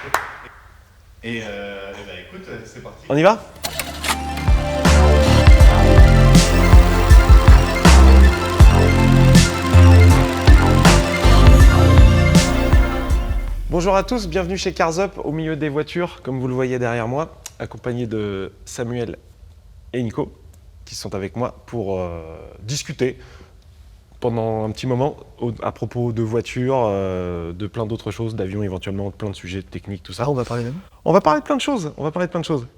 Écoute, c'est parti. On y va? Bonjour à tous, bienvenue chez Cars Up, au milieu des voitures, comme vous le voyez derrière moi, accompagné de Samuel et Nico, qui sont avec moi pour discuter pendant un petit moment à propos de voitures, de plein d'autres choses, d'avions éventuellement, plein de sujets techniques, tout ça. Ah, on va parler même. On va parler de plein de choses,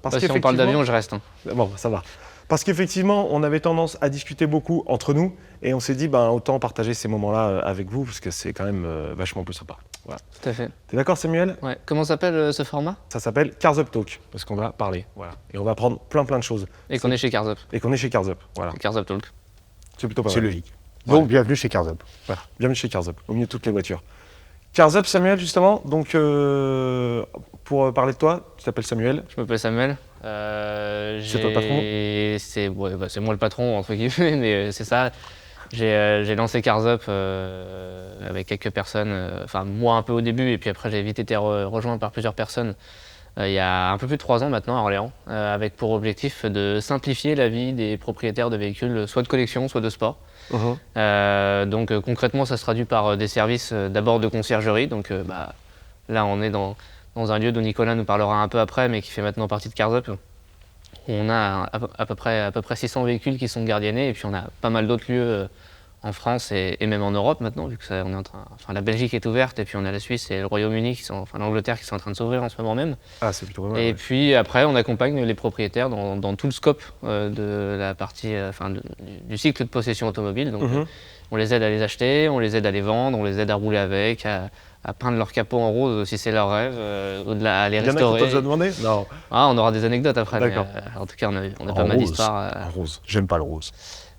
Parce si on parle d'avion, je reste. Bon, ça va. Parce qu'effectivement, on avait tendance à discuter beaucoup entre nous et on s'est dit, autant partager ces moments-là avec vous, parce que c'est quand même vachement plus sympa. Voilà. Tout à fait. T'es d'accord, Samuel? Ouais. Comment s'appelle ce format? Ça s'appelle Cars Up Talk, parce qu'on va parler, voilà. Et on va apprendre plein de choses. Et qu'on est chez Cars Up. Et qu'on est chez Cars Up, voilà. Cars Up Talk. C'est plutôt pas C'est mal. logique. Donc, bienvenue chez Cars Up. Voilà, bienvenue chez Cars Up, au milieu de toutes les voitures. Cars Up, Samuel, justement, donc pour parler de toi, tu t'appelles Samuel. Je m'appelle Samuel. C'est toi le patron? C'est moi le patron, entre guillemets, mais c'est ça. J'ai lancé Cars Up avec quelques personnes, moi un peu au début, et puis après j'ai vite été rejoint par plusieurs personnes il y a un peu plus de 3 ans maintenant à Orléans, avec pour objectif de simplifier la vie des propriétaires de véhicules, soit de collection, soit de sport. Donc concrètement, ça se traduit par des services d'abord de conciergerie. Donc là, on est dans un lieu dont Nicolas nous parlera un peu après, mais qui fait maintenant partie de Cars Up. On a à peu près 600 véhicules qui sont gardiennés, et puis on a pas mal d'autres lieux en France et même en Europe maintenant, vu que on est la Belgique est ouverte, et puis on a la Suisse et le Royaume-Uni, l'Angleterre qui sont en train de s'ouvrir en ce moment même. Ah, c'est plutôt pas mal. Et puis après, on accompagne les propriétaires dans tout le scope de la partie, du cycle de possession automobile. Donc on les aide à les acheter, on les aide à les vendre, on les aide à rouler avec, à peindre leur capot en rose si c'est leur rêve, à les restaurer. Il y en a qui t'ont déjà demandé? Non. Ah, on aura des anecdotes après. D'accord. Mais, en tout cas, on a pas mal d'histoires. En rose. J'aime pas le rose.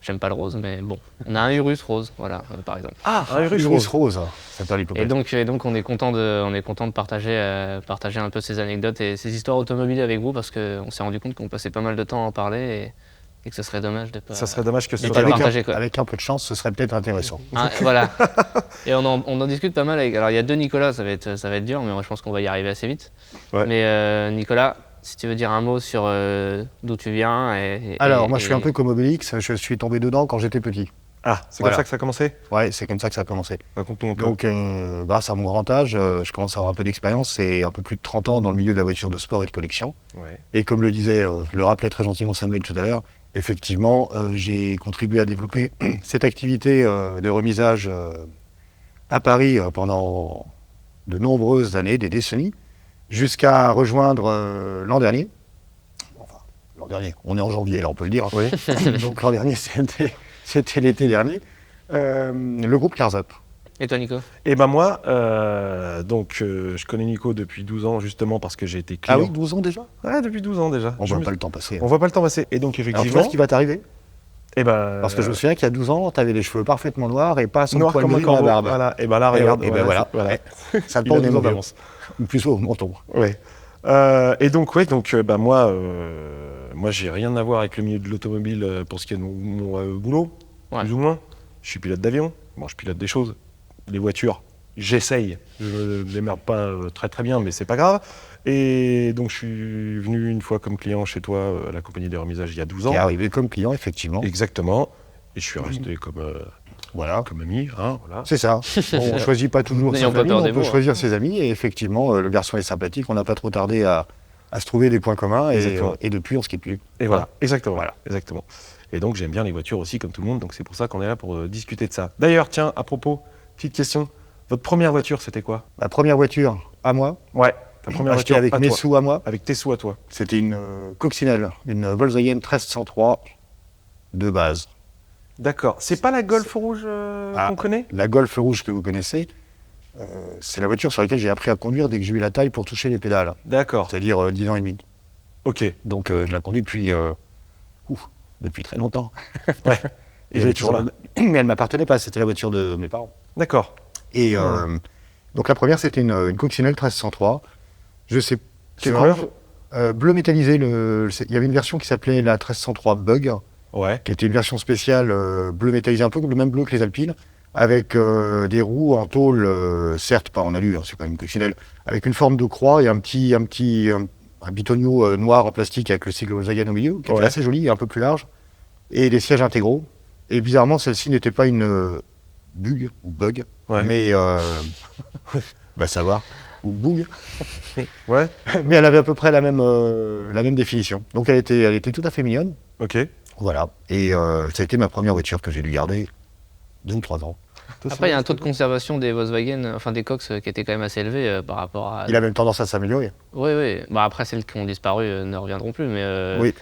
J'aime pas le rose, mais bon. On a un Urus rose, voilà, par exemple. Ah, un Urus rose. Ça perd l'hypopète. Et donc on est content de partager un peu ces anecdotes et ces histoires automobiles avec vous, parce qu'on s'est rendu compte qu'on passait pas mal de temps à en parler et que ça serait dommage de pas. Ça serait dommage que ce de soit pas partager, quoi. Avec un peu de chance, ce serait peut-être intéressant. Ah, voilà. Et on en discute pas mal avec. Alors il y a 2 Nicolas, ça va être dur, mais moi je pense qu'on va y arriver assez vite. Ouais. Mais Nicolas, si tu veux dire un mot sur d'où tu viens Alors, moi je suis un peu comme Obélix, je suis tombé dedans quand j'étais petit. Ah, c'est Voilà. comme ça que ça a commencé? Ouais, c'est comme ça que ça a commencé. Raconte-nous un peu. Donc, grâce à mon grand âge, je commence à avoir un peu d'expérience, c'est un peu plus de 30 ans dans le milieu de la voiture de sport et de collection. Ouais. Et comme le rappelait très gentiment Samuel tout à l'heure, effectivement, j'ai contribué à développer cette activité de remisage à Paris pendant de nombreuses années, des décennies, jusqu'à rejoindre l'an dernier. Enfin, l'an dernier, on est en janvier, là on peut le dire. Oui. Donc l'an dernier, c'était l'été dernier, le groupe Cars Up. Et toi, Nico? Et moi, je connais Nico depuis 12 ans justement parce que j'ai été client. Ah oui, 12 ans déjà? Ouais, depuis 12 ans déjà. On voit pas le temps passer. On voit pas le temps passer. Et donc Alors tu effectivement. vois ce qui va t'arriver? Parce que je me suis souvien qu'il y a 12 ans, tu avais les cheveux parfaitement noirs et pas son noir poil comme un gris dans la corbeau. barbe. Voilà. Et là, regarde. Et voilà. Ça Il a tourne 12 ans et d'avance. Ou plus au menton. Ouais. Et donc moi j'ai rien à voir avec le milieu de l'automobile pour ce qui est de mon boulot, Ouais. plus ou moins. Je suis pilote d'avion. Bon, je pilote des choses. Les voitures, j'essaye. Je ne les démerde pas très très bien, mais c'est pas grave. Et donc je suis venu une fois comme client chez toi à la compagnie des remisages il y a 12 ans. Qui est arrivé comme client, effectivement. Exactement. Et je suis resté comme ami, hein, voilà. C'est ça. On ne choisit pas toujours sa N'ayons pas famille, peur on des peut mots, choisir ses amis. Et effectivement, le garçon est sympathique. On n'a pas trop tardé à se trouver des points communs. Et depuis, on se quitte plus. Et voilà, exactement. Et donc j'aime bien les voitures aussi comme tout le monde, donc c'est pour ça qu'on est là pour discuter de ça. D'ailleurs, tiens, à propos, petite question, votre première voiture c'était quoi? Ma première voiture, à moi, Ouais, ta première achetée voiture avec à mes toi. sous à moi, Avec tes sous à toi. c'était une coccinelle, une Volkswagen 1303 de base. D'accord, c'est pas la Golf rouge qu'on connaît? La Golf rouge que vous connaissez, c'est la voiture sur laquelle j'ai appris à conduire dès que j'ai eu la taille pour toucher les pédales, D'accord, c'est-à-dire 10 ans et demi. ok. Donc je la conduis depuis très longtemps. Ouais. Et Elle est toujours là. Mais elle m'appartenait pas, c'était la voiture de mes parents. D'accord. Et donc la première, c'était une coccinelle 1303. Je sais C'est quand- vrai bleu métallisé. Il y avait une version qui s'appelait la 1303 Bug, Ouais. qui était une version spéciale bleu métallisé, un peu le même bleu que les Alpines, avec des roues en tôle, certes pas en alu, hein, c'est quand même coccinelle, avec une forme de croix et un bitonio noir en plastique avec le sigle Volkswagen au milieu, qui était assez joli et un peu plus large, et des sièges intégraux. Et bizarrement, celle-ci n'était pas une bug, mais va savoir, ou bug, Ouais, mais elle avait à peu près la même définition. Donc elle était tout à fait mignonne. ok. Voilà. Et ça a été ma première voiture que j'ai dû garder 2 ou 3 ans. Après, il y a un taux de conservation des Volkswagen, enfin des Cox, qui était quand même assez élevé par rapport à. Il a même tendance à s'améliorer. Oui, oui. Bah, après, celles qui ont disparu ne reviendront plus, mais. Oui.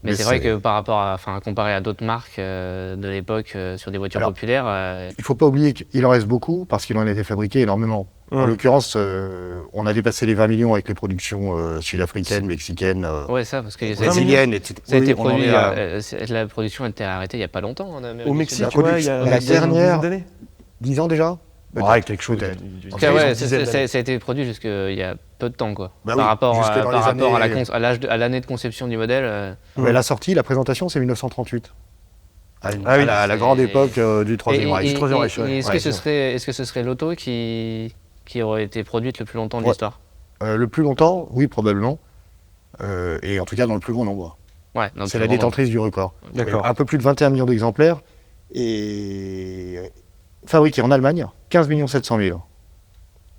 Mais c'est vrai que par rapport à, enfin, comparé à d'autres marques de l'époque sur des voitures populaires. Il ne faut pas oublier qu'il en reste beaucoup parce qu'il en a été fabriqué énormément. En l'occurrence, on a dépassé les 20 millions avec les productions sud-africaines, mexicaines, Ouais, ça, parce que brésiliennes, etc. ça a été Oui, on en produit. est à- La production a été arrêtée il n'y a pas longtemps en Amérique Au du Mexique, Sud. ouais, il y a la il y a une dernière- dizaine d'années. 10 ans déjà. Ouais, quelque chose. Peut-être. En tout cas, Ils ont ouais, une dizaine d'années. ça a été produit jusqu'il y a peu de temps, quoi. Bah par oui, rapport, jusque dans par les rapport années- à l'année de conception du modèle. Mais la sortie, la présentation, c'est 1938. Ah oui, À la grande c'est- époque du Troisième Et- Reich. et- Troisième et- Reich, ouais. et est-ce que ce serait l'auto qui aurait été produite le plus longtemps de Ouais. l'histoire? Le plus longtemps, oui, probablement. Et en tout cas, dans le plus grand nombre. Ouais, donc C'est la vraiment- détentrice du record. D'accord. Un peu plus de 21 millions d'exemplaires. Et fabriqué en Allemagne, 15 700 000.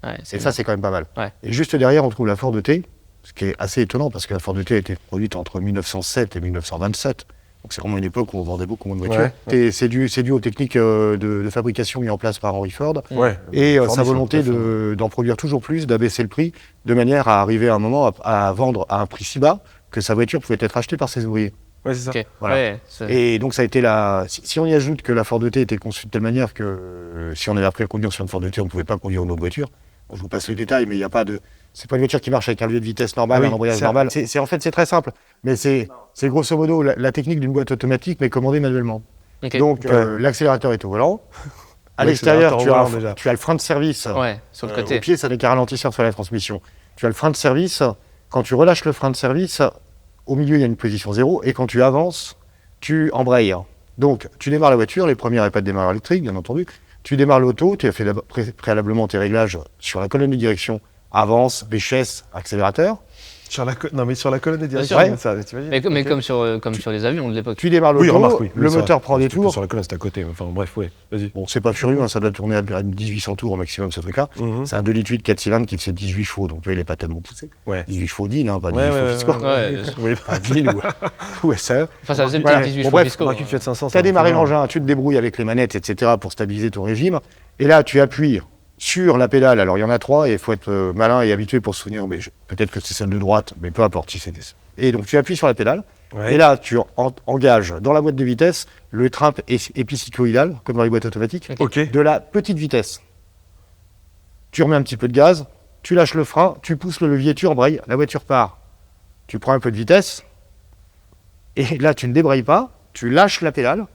Ouais, Et ça, c'est quand même pas mal. Ouais. Et juste derrière, on trouve la Ford T, ce qui est assez étonnant parce que la Ford T a été produite entre 1907 et 1927. Donc c'est vraiment une époque où on vendait beaucoup moins de voitures. Ouais, Et c'est dû aux techniques de fabrication mises en place par Henry Ford Ouais. et Ford, sa ils sont volonté très forts. d'en produire toujours plus, d'abaisser le prix, de manière à arriver à un moment à vendre à un prix si bas que sa voiture pouvait être achetée par ses ouvriers. Ouais, c'est ça. Ok. Voilà. Ouais, c'est- Et donc ça a été si on y ajoute que la Ford T était conçue de telle manière que si on avait appris à conduire sur une Ford T, on ne pouvait pas conduire une autre voiture. Bon, je vous passe les détails, mais il n'y a pas de. C'est pas une voiture qui marche avec un levier de vitesse normal, Ah oui, un embrayage c'est- normal. En fait, c'est très simple. Mais c'est grosso modo la technique d'une boîte automatique, mais commandée manuellement. ok. Donc l'accélérateur est au volant. À Oui, l'extérieur, l'accélérateur au volant, déjà. tu as le frein de service. Ouais, sur le côté. Au pied, ça n'est qu'un ralentisseur sur la transmission. Tu as le frein de service. Quand tu relâches le frein de service, au milieu, il y a une position 0. Et quand tu avances, tu embrayes. Donc, tu démarres la voiture. Les premières, il n'y a pas de démarreur électrique, bien entendu. Tu démarres l'auto. Tu as fait préalablement tes réglages sur la colonne de direction. Avance, VHS, accélérateur. Non, mais sur la colonne de direction, sûr. ça, t'imagines? Mais Ok. comme sur les avions de l'époque. Tu démarres Oui, l'auto. remarque, oui. Le Oui, ça moteur va. prend des C'était plus tours. Sur la colonne, c'est à côté. Enfin, bref, ouais. Vas-y. Bon, c'est pas furieux, hein, ça doit tourner à 1800 tours au maximum, ce truc-là. Mhm. C'est un 2,8 litres 4 cylindres qui fait 18 chevaux. Donc, tu vois, il n'est pas tellement poussé. Ouais. 18 chevaux d'île, hein, pas 18 Ouais, chevaux ouais, fiscaux. Ouais, Oui, Pas d'île ou SAE. Enfin, ça faisait Voilà. peut-être 18 Bon, chevaux bref, fiscaux. Remarque que Fiat 500. Tu as ça démarré fait l'engin, tu te débrouilles avec les manettes, etc. pour stabiliser ton régime. Et là, tu appuies sur la pédale. Alors, il y en a 3 et il faut être malin et habitué pour se souvenir. Mais peut-être que c'est celle de droite, mais peu importe si c'est. Et donc, tu appuies sur la pédale. Ouais. Et là, tu engages dans la boîte de vitesse le train épicycloïdal, comme dans les boîtes automatiques, Ok. de la petite vitesse. Tu remets un petit peu de gaz, tu lâches le frein, tu pousses le levier, tu embrayes, la voiture part. Tu prends un peu de vitesse, et là, tu ne débrayes pas, tu lâches la pédale,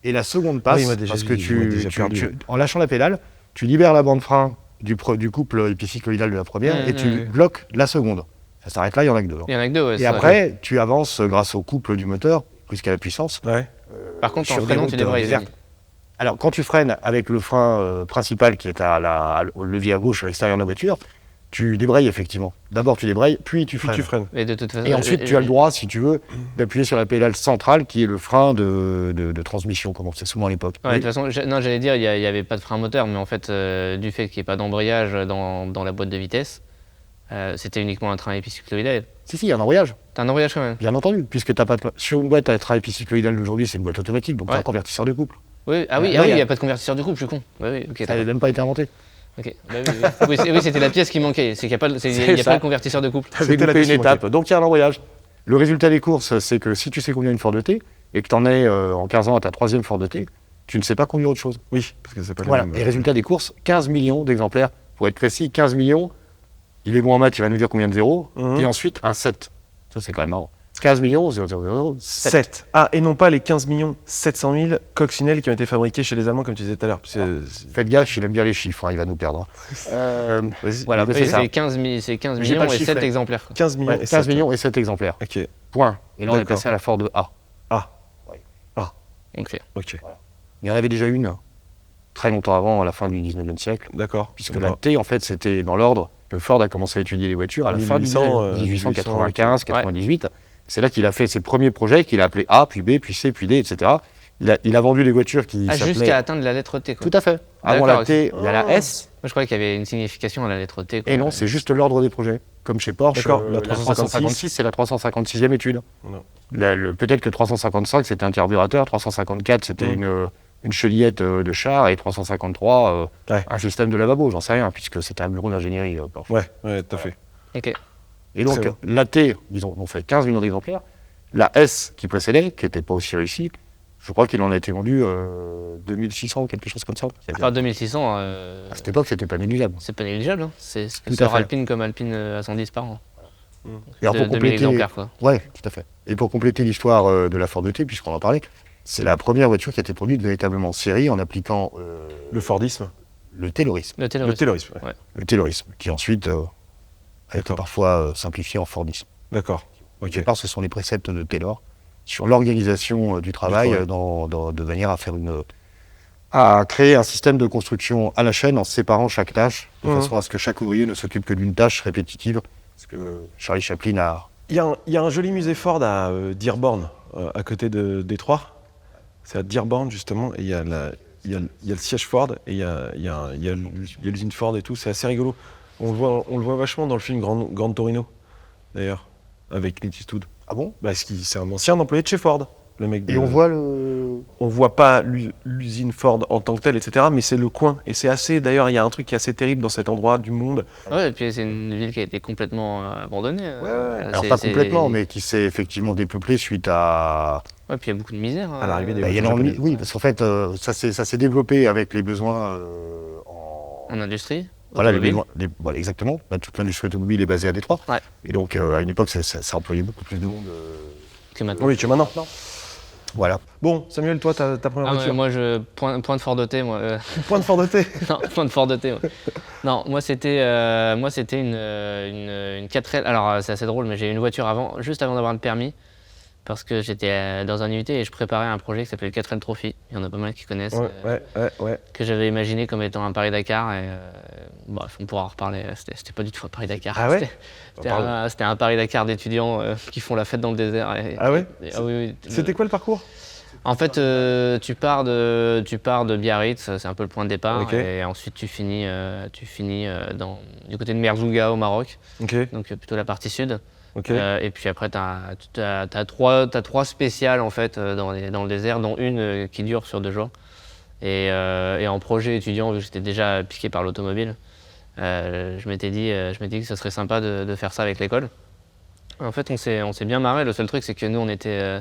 et la seconde passe, Oui, il m'a déjà parce dit, que il m'a déjà perdu. en lâchant la pédale, tu libères la bande frein du couple épicycloïdal de la première, et tu bloques la seconde. Ça s'arrête là, il y en a que 2. Il y en a que 2, ouais. Et c'est vrai. après, tu avances grâce au couple du moteur, plus qu'à la puissance. Ouais. Par contre, en sur des freinant, routes, tu débrayes. désertes. Alors, quand tu freines avec le frein principal qui est au levier à gauche à l'extérieur de la voiture, tu débrayes effectivement. D'abord, tu débrayes, puis tu Puis freines. tu freines. Mais de toute façon, Et ensuite, tu as le droit, si tu veux, d'appuyer sur la pédale centrale qui est le frein de transmission, comme on faisait souvent à l'époque. Ouais, de toute façon, non, j'allais dire, il n'y avait pas de frein moteur, mais en fait, du fait qu'il n'y ait pas d'embrayage dans la boîte de vitesse, c'était uniquement un train épicycloïdal. Si, il y a un embrayage, T'as un embrayage quand même. bien entendu, puisque t'as pas sur une boîte à train épicycloïdal d'aujourd'hui, c'est une boîte automatique, donc tu as Ouais. un convertisseur de couple. Oui, Ah, il non, n'y il y a- a pas de convertisseur de couple, je suis con. Oui, ok, Ça d'accord. n'avait même pas été inventé. Ok. Bah oui, c'était la pièce qui manquait. C'est qu'il n'y a pas, il y a ça. pas de convertisseur de couple. T'avais C'était la loupé une pièce qui étape, donc il y a un embrayage. Le résultat des courses, c'est que si tu sais conduire une Ford T, et que tu en es en 15 ans à ta 3e Ford T, tu ne sais pas conduire autre chose. Oui, parce que c'est pas les Voilà. mêmes. Et résultat des courses, 15 millions d'exemplaires. Pour être précis, 15 millions. Il est bon en maths, il va nous dire combien de zéros. Mhm. Et ensuite, un 7. Ça, c'est quand même marrant. 15 millions, 0, 7. 7. Ah, et non pas les 15 700 000 coccinelles qui ont été fabriquées chez les Allemands, comme tu disais tout à l'heure. Faites gaffe, il aime bien les chiffres, hein, il va nous perdre. Vas-y. Voilà, mais Oui, c'est ça. c'est 15 J'ai millions pas le et chiffre, 7 mais- exemplaires. quoi. 15 millions Ouais, et 15 7. millions et 7 exemplaires. Ok. Point. Et là, on est D'accord. passé à la Ford A. Ok. Ok. Il y en avait déjà une. très longtemps avant, à la fin du 19e siècle, D'accord. puisque la T, en fait, c'était dans l'ordre que Ford a commencé à étudier les voitures à la fin du 1895, 98. C'est là qu'il a fait ses premiers projets, qu'il a appelés A, puis B, puis C, puis D, etc. Il a vendu des voitures qui s'appelaient... Jusqu'à atteindre la lettre T, quoi. Tout à fait. Avant la D'accord, T, il y a la S. Moi, je croyais qu'il y avait une signification à la lettre T, quoi. Et non, c'est juste l'ordre des projets. Comme chez Porsche, D'accord, la la 356, c'est la 356e étude. Non. Peut-être que 355, c'était un carburateur, 354, c'était une chenillette de char, et 353, un système de lavabo, j'en sais rien, puisque c'était un bureau d'ingénierie Porsche. Ouais, tout à fait. Ok. Et donc, C'est bon. la T, disons, on fait 15 millions d'exemplaires. La S, qui précédait, qui n'était pas aussi réussie, je crois qu'il en a été vendu 2600 ou quelque chose comme ça. Alors 2600, À cette époque, c'était pas négligeable. c'est pas négligeable, hein. C'est ce que Tout à sort fait. Alpine comme Alpine à 110 par an. Et alors, pour 2000 compléter, exemplaires, quoi. ouais, tout à fait. Et pour compléter l'histoire de la Ford T, puisqu'on en parlait, c'est la première voiture qui a été produite véritablement en série en appliquant Le Fordisme. le taylorisme. Le Le Taylorisme. Taylorisme, ouais. Ouais. Le taylorisme, qui ensuite a été D'accord. parfois simplifié en Fordisme. D'accord. Au Ok. départ, ce sont les préceptes de Taylor sur l'organisation du travail, travail. de manière à créer un système de construction à la chaîne en séparant chaque tâche, de façon à ce que chaque ouvrier ne s'occupe que d'une tâche répétitive. Parce que Charlie Chaplin a... Il y a un joli musée Ford à Dearborn, à côté de Détroit. C'est à Dearborn, justement, et il y a le siège Ford, et il y a l'usine Ford et tout. C'est assez rigolo. On le voit vachement dans le film Grand Torino, d'ailleurs, avec Clint Eastwood. Ah bon? Parce que c'est un ancien employé de chez Ford, le mec. Et on voit le... On voit pas l'usine Ford en tant que telle, etc. Mais c'est le coin. Et c'est assez. D'ailleurs, il y a un truc qui est assez terrible dans cet endroit du monde. Ouais, et puis c'est une ville qui a été complètement abandonnée. Alors pas complètement, mais qui s'est effectivement dépeuplée suite à... Ouais, puis il y a beaucoup de misère. À l'arrivée des Bah, il y a voitures énormément- japonaises. oui, parce qu'en fait, ça s'est développé avec les besoins En industrie. Voilà, automobile. voilà, exactement. Bah, toute l'industrie automobile est basée à Détroit. Ouais. Et donc, à une époque, ça employait beaucoup plus de monde. Que maintenant. Oui, que maintenant. Voilà. Bon, Samuel, toi, ta première Ah, voiture. moi, point de Ford T, moi. Point de Ford T. Non, point de Ford T, ouais. Non, moi c'était une 4L. Alors c'est assez drôle, mais j'ai eu une voiture juste avant d'avoir le permis, parce que j'étais dans un UT et je préparais un projet qui s'appelait le 4L Trophy. Il y en a pas mal qui connaissent. Ouais. Que j'avais imaginé comme étant un Paris-Dakar. Et bref, on pourra en reparler. C'était pas du tout un Paris-Dakar. Ah ouais C'était un Paris-Dakar d'étudiants qui font la fête dans le désert. Ah ouais Ah oui. C'était quoi le parcours? En fait, tu pars de Biarritz, c'est un peu le point de départ, Ok. et ensuite tu finis du côté de Merzouga au Maroc, Ok, donc plutôt la partie sud. ok. Et puis après, t'as trois spéciales en fait dans le désert, dont une qui dure sur 2 jours. Et en projet étudiant, vu que j'étais déjà piqué par l'automobile, je m'étais dit que ça serait sympa de faire ça avec l'école. En fait, on s'est bien marré. Le seul truc, c'est que nous, on était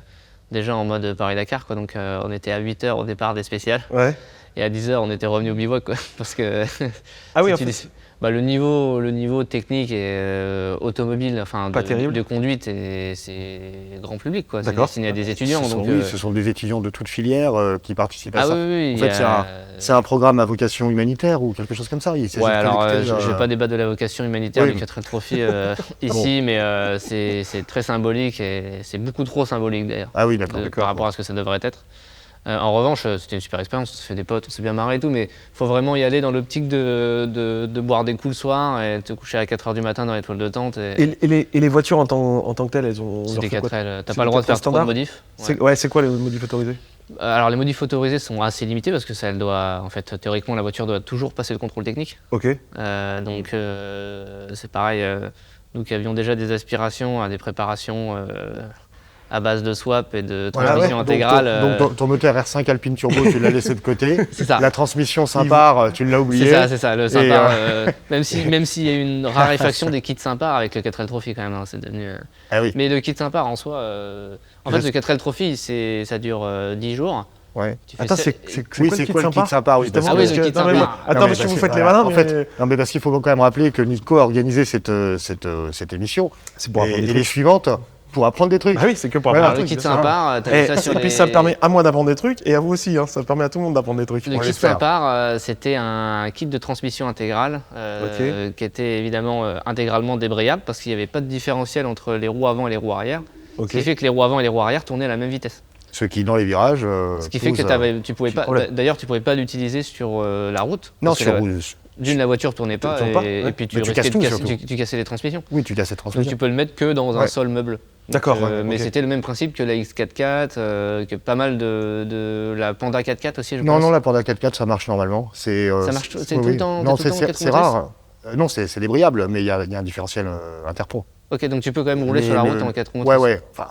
déjà en mode Paris-Dakar, quoi. Donc, on était à 8h au départ des spéciales. Ouais. Et à 10h, on était revenu au bivouac, quoi. Parce que Ah oui, si en tu fait. dis- bah, le niveau technique et automobile, enfin Pas terrible. de conduite, c'est grand public, quoi. C'est D'accord. destiné à des étudiants. Ce sont, donc, oui, ce sont des étudiants de toute filière qui participent à ah ça. oui, oui, En il fait, y a- c'est un programme à vocation humanitaire ou quelque chose comme ça. Il s'agit Ouais, de alors collecter, je vais pas débattre de la vocation humanitaire oui, du mais- 4L Trophy ici, mais c'est très symbolique et c'est beaucoup trop symbolique d'ailleurs. Ah oui, d'accord. Par rapport à ce que ça devrait être. En revanche, c'était une super expérience, on s'est fait des potes, on s'est bien marré et tout, mais il faut vraiment y aller dans l'optique de boire des coups le soir et te coucher à 4h du matin dans les toiles de tente. Et les voitures en tant que telles, elles ont. C'est leur des fait quoi 4L, t'as C'est pas le des droit de 4L faire trop de standard modifs. Ouais. C'est quoi les modifs autorisés? Alors les modifs autorisés sont assez limités parce que ça, elle doit, en fait, théoriquement, la voiture doit toujours passer le contrôle technique. Ok. Donc c'est pareil, nous qui avions déjà des aspirations à des préparations à base de swap et de Voilà, transmission ouais. intégrale. Donc, ton moteur R5 Alpine Turbo, tu l'as laissé de côté. C'est ça. La transmission Simpar, tu l'as oublié. C'est ça, le Et, Simpar. Même s'il y a eu une raréfaction des kits Simpar avec le 4L Trophy quand même, hein, c'est devenu. Ah oui. Mais le kit Simpar en soi, en fait, le 4L Trophy, ça dure 10 jours. Ouais. Tu fais Attends, sept- Oui, c'est quoi le kit Simpar, oui, Justement, Ah oui, parce le que- kit non, mais sympa. moi- Attends, Non, mais parce que parce vous que, faites les voilà, malins, en fait, non, mais parce qu'il faut quand même rappeler que Nico a organisé cette émission c'est pour apprendre et des les trucs. suivantes pour apprendre des trucs. Ah oui, c'est que pour Voilà. apprendre Alors, des le trucs. kit bien sûr. Simpar, t'as vu ça sur Et puis les- ça me permet à moi d'apprendre des trucs et à vous aussi, hein, ça permet à tout le monde d'apprendre des trucs. Le On kit l'espère. Simpar, c'était un kit de transmission intégrale qui était évidemment intégralement débrayable parce qu'il n'y avait pas de différentiel entre les roues avant et les roues arrière. Ok. Ce qui fait que les roues avant et les roues arrière tournaient à la même vitesse. Ce qui, dans les virages. Ce qui fait que tu pouvais pas. D'ailleurs, tu pouvais pas l'utiliser sur la route. Non, parce que d'une, la voiture tournait pas, et puis tu risquais tu cassais les transmissions. Oui, tu casses les transmissions. Donc tu peux le mettre que dans un sol meuble. D'accord. Mais c'était le même principe que la X44, que pas mal de la Panda 4x4 aussi, je pense. Non, la Panda 4x4, ça marche normalement. Ça marche tout le temps. Non, c'est rare. Non, c'est débrayable, mais il y a un différentiel interpro. Ok, donc tu peux quand même rouler sur la route en 4 roues. Ouais. Enfin,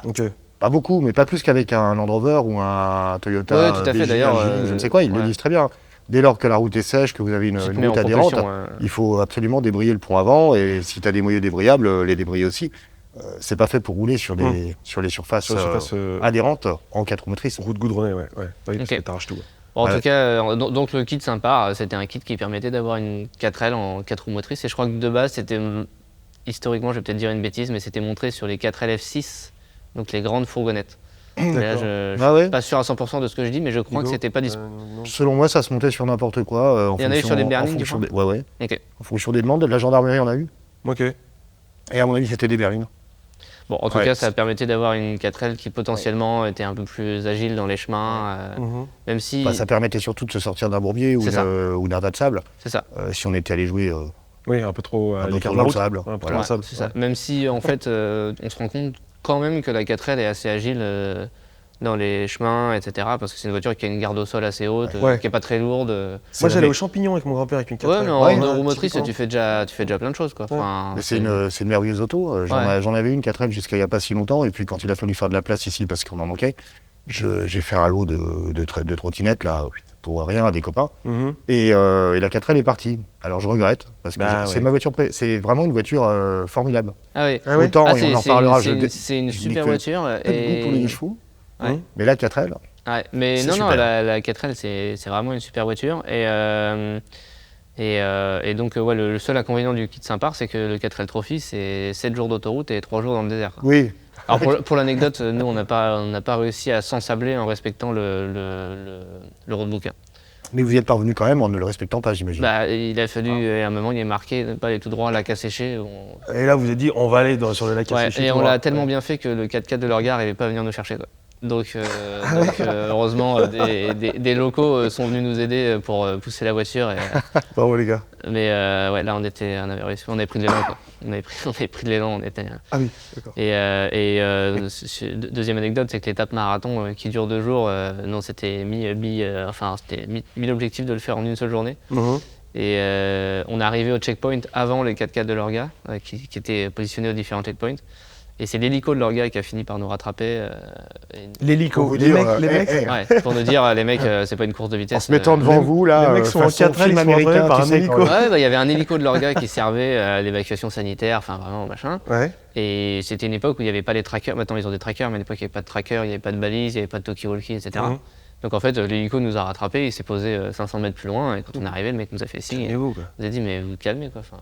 pas beaucoup, mais pas plus qu'avec un Land Rover ou un Toyota. Ouais, tout à fait. D'ailleurs, je ne sais quoi, ils le disent très bien. Dès lors que la route est sèche, que vous avez une route adhérente, il faut absolument débrayer le pont avant. Et si tu as des moyeux débrayables, les débrayer aussi. C'est pas fait pour rouler sur les surfaces adhérentes en 4 roues motrices. Route goudronnée, ouais. Oui, parce que t'arraches tout. Bon, en tout cas, donc le kit sympa, c'était un kit qui permettait d'avoir une 4L en 4 roues motrices. Et je crois que de base, c'était, historiquement, je vais peut-être dire une bêtise, mais c'était montré sur les 4L F6, donc les grandes fourgonnettes. Là, je suis pas sûr à 100% de ce que je dis, mais je crois que c'était pas disponible. Selon moi, ça se montait sur n'importe quoi. Il y en a eu sur des berlines, du coup. Ouais. Okay. En fonction des demandes, de la gendarmerie, on a eu. Ok. Et à mon avis, c'était des berlines. Bon, en tout cas, ça permettait d'avoir une 4L qui potentiellement était un peu plus agile dans les chemins, même si... ça permettait surtout de se sortir d'un bourbier ou d'un tas de sable. C'est ça. Si on était allé jouer oui, un peu trop à l'écart de la route. sable. C'est ça. Même si, en fait, on se rend compte quand même que la 4L est assez agile dans les chemins, etc. Parce que c'est une voiture qui a une garde au sol assez haute, qui est pas très lourde. Moi, j'allais aux champignons avec mon grand-père avec une 4L. Ouais, mais en deux roues motrices, tu fais déjà plein de choses, quoi. Enfin, c'est une merveilleuse auto. J'en avais une 4L jusqu'à il n'y a pas si longtemps. Et puis quand il a fallu faire de la place ici parce qu'on en manquait, j'ai fait un lot de trottinettes là, pour rien à des copains. Et la 4L est partie. Alors je regrette parce que c'est ma voiture. C'est vraiment une voiture formidable. Ah oui. Autant on en parlera. C'est une super voiture. Pas de goût pour les chevaux. Ouais. Mais la 4L. Ouais, mais non, la 4L, c'est vraiment une super voiture. Et donc, le seul inconvénient du kit sympa, c'est que le 4L Trophy, c'est 7 jours d'autoroute et 3 jours dans le désert. Oui. Alors, pour l'anecdote, nous, on n'a pas réussi à s'ensabler en respectant le roadbook. Mais vous y êtes parvenu quand même en ne le respectant pas, j'imagine. Il a fallu, à un moment, il est marqué, ne pas aller tout droit, lac asséché. Et là, vous avez dit, on va aller sur le lac asséché. Et on l'a tellement bien fait que le 4x4 de leur gare, il n'est pas venu nous chercher, quoi. Donc, heureusement, des locaux sont venus nous aider pour pousser la voiture. Bravo les gars. Mais là, on avait réussi, on avait pris de l'élan, quoi. On avait pris de l'élan, on était... Ah oui, d'accord. Et deuxième anecdote, c'est que l'étape marathon qui dure 2 jours, non, c'était mis l'objectif de le faire en une seule journée. Et on est arrivé au checkpoint avant les 4x4 de l'Orga, qui étaient positionnés aux différents checkpoints. Et c'est l'hélico de l'Orga qui a fini par nous rattraper. L'hélico, les mecs Ouais, pour nous dire, les mecs, c'est pas une course de vitesse. En se mettant devant vous, là, les mecs sont en 4L, ils sont américain par un hélico. Ouais, il y avait un hélico de l'Orga qui servait à l'évacuation sanitaire, enfin vraiment, machin. Ouais. Et c'était une époque où il n'y avait pas les trackers. Maintenant, ils ont des trackers, mais à l'époque, il n'y avait pas de trackers, il n'y avait pas de balises, il n'y avait pas de talkie-walkie, etc. Donc en fait, l'hélico nous a rattrapés, il s'est posé 500 mètres plus loin, et quand on est arrivé, le mec nous a fait signe. Calmez-vous, quoi. Vous a dit, mais vous calmez, quoi. Enfin,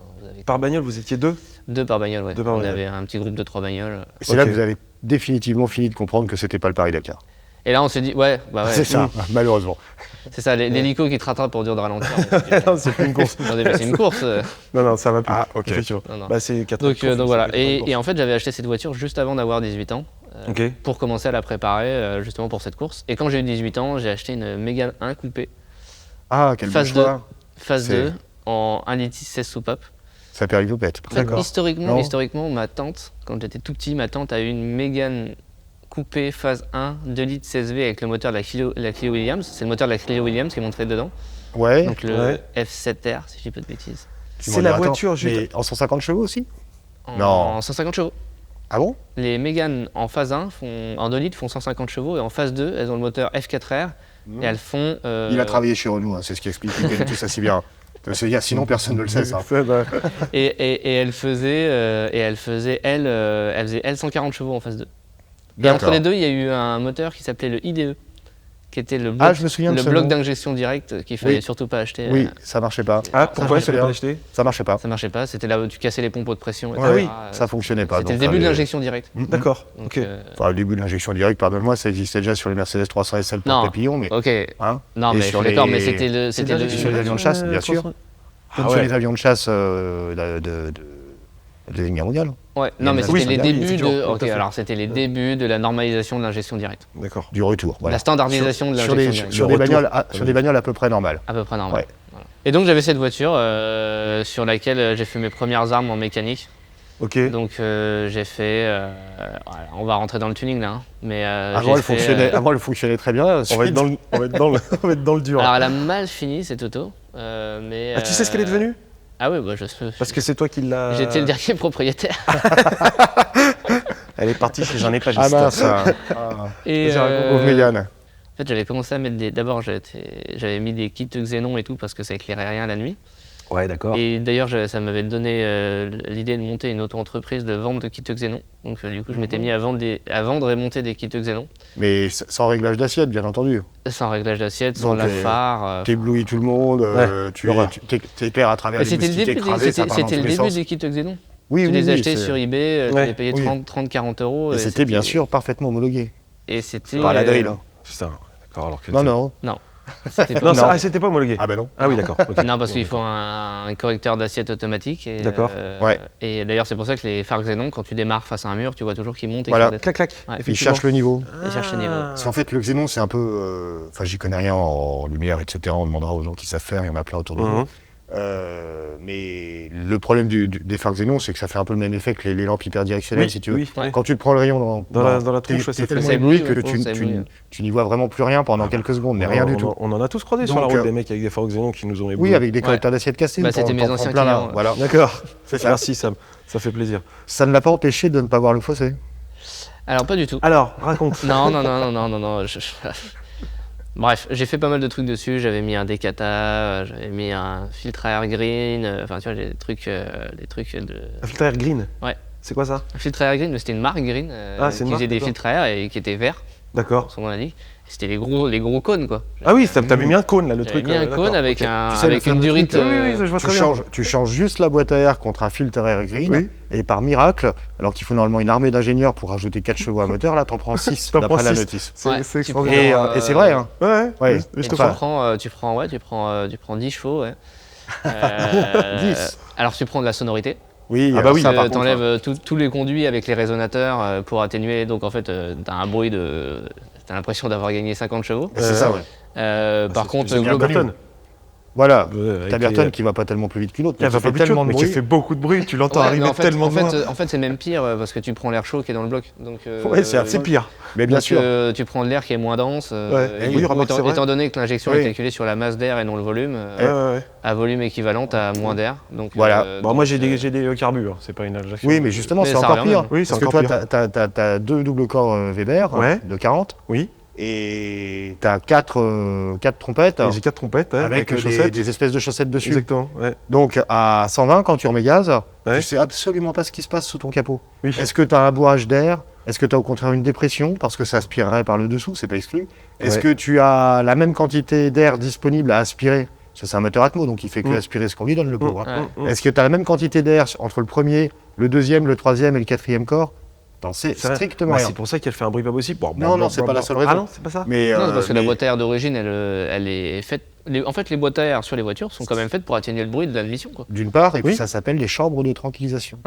Par bagnole, vous étiez 2 2 par bagnole, ouais. On avait un petit groupe de 3 bagnoles. C'est là que vous avez définitivement fini de comprendre que c'était pas le Paris-Dakar. Et là, on s'est dit, ouais. C'est ça, malheureusement. C'est ça, l'hélico qui te rattrape pour dire de ralentir. Non, c'est plus une course. C'est une course. Non, ça va plus. Ah, ok. Bah, c'est 4L. Donc voilà. Et en fait, j'avais acheté cette voiture juste avant d'avoir 18 ans. Pour commencer à la préparer justement pour cette course. Et quand j'ai eu 18 ans, j'ai acheté une Mégane 1 coupée. Ah, quel bon choix. Phase 2 en 1,6 litre 16 soupape. Ça périvopète. Historiquement, ma tante, quand j'étais tout petit, ma tante a eu une Mégane coupée phase 1, 2 litres 16V avec le moteur de la Clio Williams. C'est le moteur de la Clio Williams qui est montré dedans. Ouais. Donc le F7R, si je dis pas de bêtises. C'est la voiture, mais en 150 chevaux aussi? En 150 chevaux. Ah bon? Les Mégane en phase 1 en 2 litres font 150 chevaux et en phase 2, elles ont le moteur F4R et elles font... Il a travaillé chez Renault, c'est ce qui explique qu'il connaît tout ça si bien. Sinon, personne ne le sait, ça. Et elle faisait 140 chevaux en phase 2. Et entre les deux, il y a eu un moteur qui s'appelait le IDE, qui était le bloc d'injection directe qu'il fallait surtout pas acheter. Oui, ça marchait pas. Ah, pourquoi il fallait pas l'acheter? Ça marchait pas. Ça marchait pas, c'était là où tu cassais les pompes de pression. Ah oui, ça fonctionnait pas. C'était le début de l'injection directe. D'accord, ok. Enfin, le début de l'injection directe, pardonne-moi, ça existait déjà sur les Mercedes 300 SL pour Papillon, mais... Ok, non mais je suis d'accord, mais c'était sur les avions de chasse, bien sûr. Comme sur les avions de chasse La Deuxième Guerre mondiale. Ouais, Il y non, a mais une c'était nation les derrière, débuts c'est sûr, de. tout à Ok, fait. alors c'était les débuts de la normalisation de l'ingestion directe. D'accord. Du retour. Voilà. La standardisation de Sur l'ingestion des, directe. sur, Le des retour. bagnoles, sur des bagnoles à peu près normales. À peu près normal. Ouais. Voilà. Et donc j'avais cette voiture sur laquelle j'ai fait mes premières armes en mécanique. Ok. Donc j'ai fait. Voilà, on va rentrer dans le tuning là. Hein, mais Avant, j'ai elle fonctionnait très bien. On va être dans le, on va être dans le, on va être dans le dur. Alors elle a mal fini cette auto. Mais, Ah, tu sais ce qu'elle est devenue? Ah oui, bah, je sais. Parce que c'est toi qui l'as. J'étais le dernier propriétaire. Elle est partie chez un épagiste. Ah mince. Et Pauvre Mégane. en fait, j'avais commencé à mettre des. D'abord, j'avais mis des kits xénon et tout parce que ça éclairait rien la nuit. Ouais, d'accord. Et d'ailleurs, ça m'avait donné l'idée de monter une auto-entreprise de vente de kits xénon. Donc, du coup, je m'étais mis à vendre et monter des kits xénon. Mais sans réglage d'assiette, bien entendu. Sans réglage d'assiette, sans Donc, la phare. T'éblouis tout le monde, l'horreur. t'éclaires à travers Mais les c'était le moustiques début, écrasés, ça part dans c'était tous le les début sens. des kits xénon. Oui, Tu oui, les oui, achetais c'est- sur eBay, tu Ouais, les payais oui. 30-40 euros. Et c'était bien sûr parfaitement homologué. Et c'était. Par la drill. Hein. Putain, d'accord. Alors que Non, non. C'était pas Non, Non. ça, ah, c'était pas homologué. Ah ben non. Ah oui, d'accord. ok. Non, parce qu'il faut un correcteur d'assiette automatique. D'accord. Ouais. Et d'ailleurs, c'est pour ça que les phares xénon, quand tu démarres face à un mur, tu vois toujours qu'ils montent et Voilà. qu'ils redescendent. Clac, clac. Ouais. Ils Effectivement. cherchent le niveau. Ils cherchent le niveau. Parce qu'en fait, le xénon, c'est un peu... Enfin, j'y connais rien en lumière, etc. On demandera aux gens qui savent faire, il y en a plein autour de nous. Mhm. Mais le problème des phares xénon, c'est que ça fait un peu le même effet que les lampes hyperdirectionnelles, Oui, si tu veux. oui, oui. Quand tu te prends le rayon Dans la t'es- tronche, t'es ça fait- tellement ça ébloui éblouit, que ouais, ça éblouit. tu n'y vois vraiment plus rien pendant quelques secondes, mais rien du tout. On en a tous croisé sur la Donc, route des mecs avec des phares xénon qui nous ont éblouis. Oui, avec des correcteurs d'assiette cassés. Bah, t'en- c'était mes t'en prends anciens plein là. clients, ouais. Voilà. D'accord. C'est ça. Merci Sam, ça fait plaisir. Ça ne l'a pas empêché de ne pas voir le fossé. Alors, pas du tout. Alors, raconte. Non. Bref, j'ai fait pas mal de trucs dessus. J'avais mis un décata, j'avais mis un filtre à air green. Enfin, tu vois, j'ai des trucs de. Un filtre air green. Ouais. C'est quoi ça? Un filtre à air green, mais c'était une marque green Ah, c'est une qui marque, faisait des d'accord. filtres à air et qui était vert, D'accord. son nom l'indique. C'était les gros cônes, quoi. Ah oui, t'avais mis un cône là, le J'avais truc. mis un d'accord. cône avec, Ok. Tu sais, le avec une fameux durite. truc, oui, oui, je vois très bien. Tu changes juste la boîte à air contre un filtre à air green, Oui. et par miracle, alors qu'il faut normalement une armée d'ingénieurs pour rajouter 4 chevaux à moteur, là t'en prends 6 T'en d'après prends la six. notice. C'est Ouais, c'est tu extraordinaire. Et c'est vrai, hein. Ouais, Ouais. je Et te tu crois. prends 10 chevaux, ouais. 10. Alors tu prends de la sonorité. Oui, Ah bah alors oui, ça, par contre, T'enlèves tous les conduits avec les résonateurs pour atténuer. Donc en fait, t'as un bruit de. T'as l'impression d'avoir gagné 50 chevaux. c'est ça, ouais. Par contre, c'est bien globalement. Burton. Voilà, Avec t'as les- Burton qui va pas tellement plus vite qu'une autre, mais Elle va qui pas fait plus tellement tellement de mais qui bruit. fait beaucoup de bruit, tu l'entends Ouais, arriver mais en fait, tellement de loin. en fait, c'est même pire parce que tu prends l'air chaud qui est dans le bloc. Donc, Ouais, c'est pire. Mais bien donc, sûr. tu prends de l'air qui est moins dense. Ouais. et Oui, du coup, remarque, c'est vrai. étant donné que l'injection Oui. est calculée sur la masse d'air et non le volume, Ouais, ouais. à volume équivalent, t'as moins d'air. Donc, Voilà. Bon, moi j'ai des carbures, c'est pas une injection. Oui, mais justement, Mais c'est ça encore revient pire. même. Oui, c'est Parce que encore toi, pire. t'as 2 doubles corps Weber Ouais. de 40, Oui, et t'as 4 trompettes et j'ai 4 trompettes ouais, avec les des, chaussettes. des espèces de chaussettes dessus. Exactement, ouais. Donc à 120, quand tu remets gaz, Ouais. tu sais absolument pas ce qui se passe sous ton capot. Oui. Est-ce que tu as un bourrage d'air? Est-ce que tu as au contraire une dépression parce que ça aspirerait par le dessous? C'est pas exclu. Est-ce Ouais. que tu as la même quantité d'air disponible à aspirer? Ça, c'est un moteur Atmo, donc il fait que Mm. aspirer ce qu'on lui donne, le pauvre. hein. Ouais. Est-ce que tu as la même quantité d'air entre le premier, le deuxième, le troisième et le quatrième corps? T'en sais C'est vrai. strictement Bah, rien. c'est pour ça qu'elle fait un bruit pas possible. Bon, Non, non, c'est pas la seule raison. Ah non, c'est pas ça. Mais, Non, c'est parce que la mais- boîte à air d'origine, elle est faite. En fait, les boîtes à air sur les voitures sont quand même faites pour atténuer le bruit de l'admission, quoi. d'une part, et puis Oui. ça s'appelle les chambres de tranquillisation.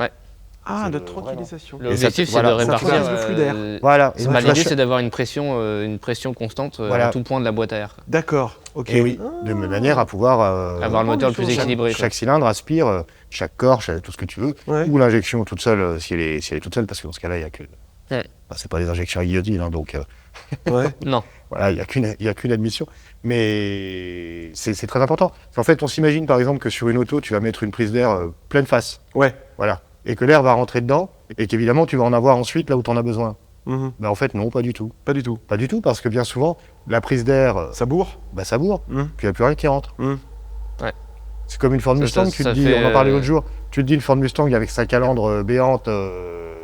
Ah, C'est de le- tranquillisation. L'objectif, c'est voilà, de ça répartir. favorise le flux d'air. Voilà. Et Bah, donc, tu vas l'idée, cha- c'est d'avoir une pression constante Voilà. à tout point de la boîte à air, quoi. D'accord, ok. Et oui, de manière à pouvoir Avoir le moteur le plus chaque- équilibré, quoi. chaque cylindre aspire chaque corps, tout ce que tu veux, Ouais. ou l'injection toute seule si elle est toute seule, parce que dans ce cas-là, il y a que. Ouais. Bah, c'est pas des injections à guillotine, hein, donc Ouais. Non. voilà, il y a qu'une admission. Mais c'est très important. En fait, on s'imagine par exemple que sur une auto, tu vas mettre une prise d'air pleine face, Ouais. voilà, et que l'air va rentrer dedans, et qu'évidemment tu vas en avoir ensuite là où tu en as besoin. Mhm. Ben, en fait, non, pas du tout. Pas du tout. Pas du tout, parce que bien souvent, la prise d'air, Ça bourre. bah, ça bourre, Mhm. puis il n'y a plus rien qui rentre. Mhm. C'est comme une Ford Ça- Mustang, ça- tu te ça dis, fait, on en parlait l'autre jour, tu te dis une Ford Mustang avec sa calandre béante,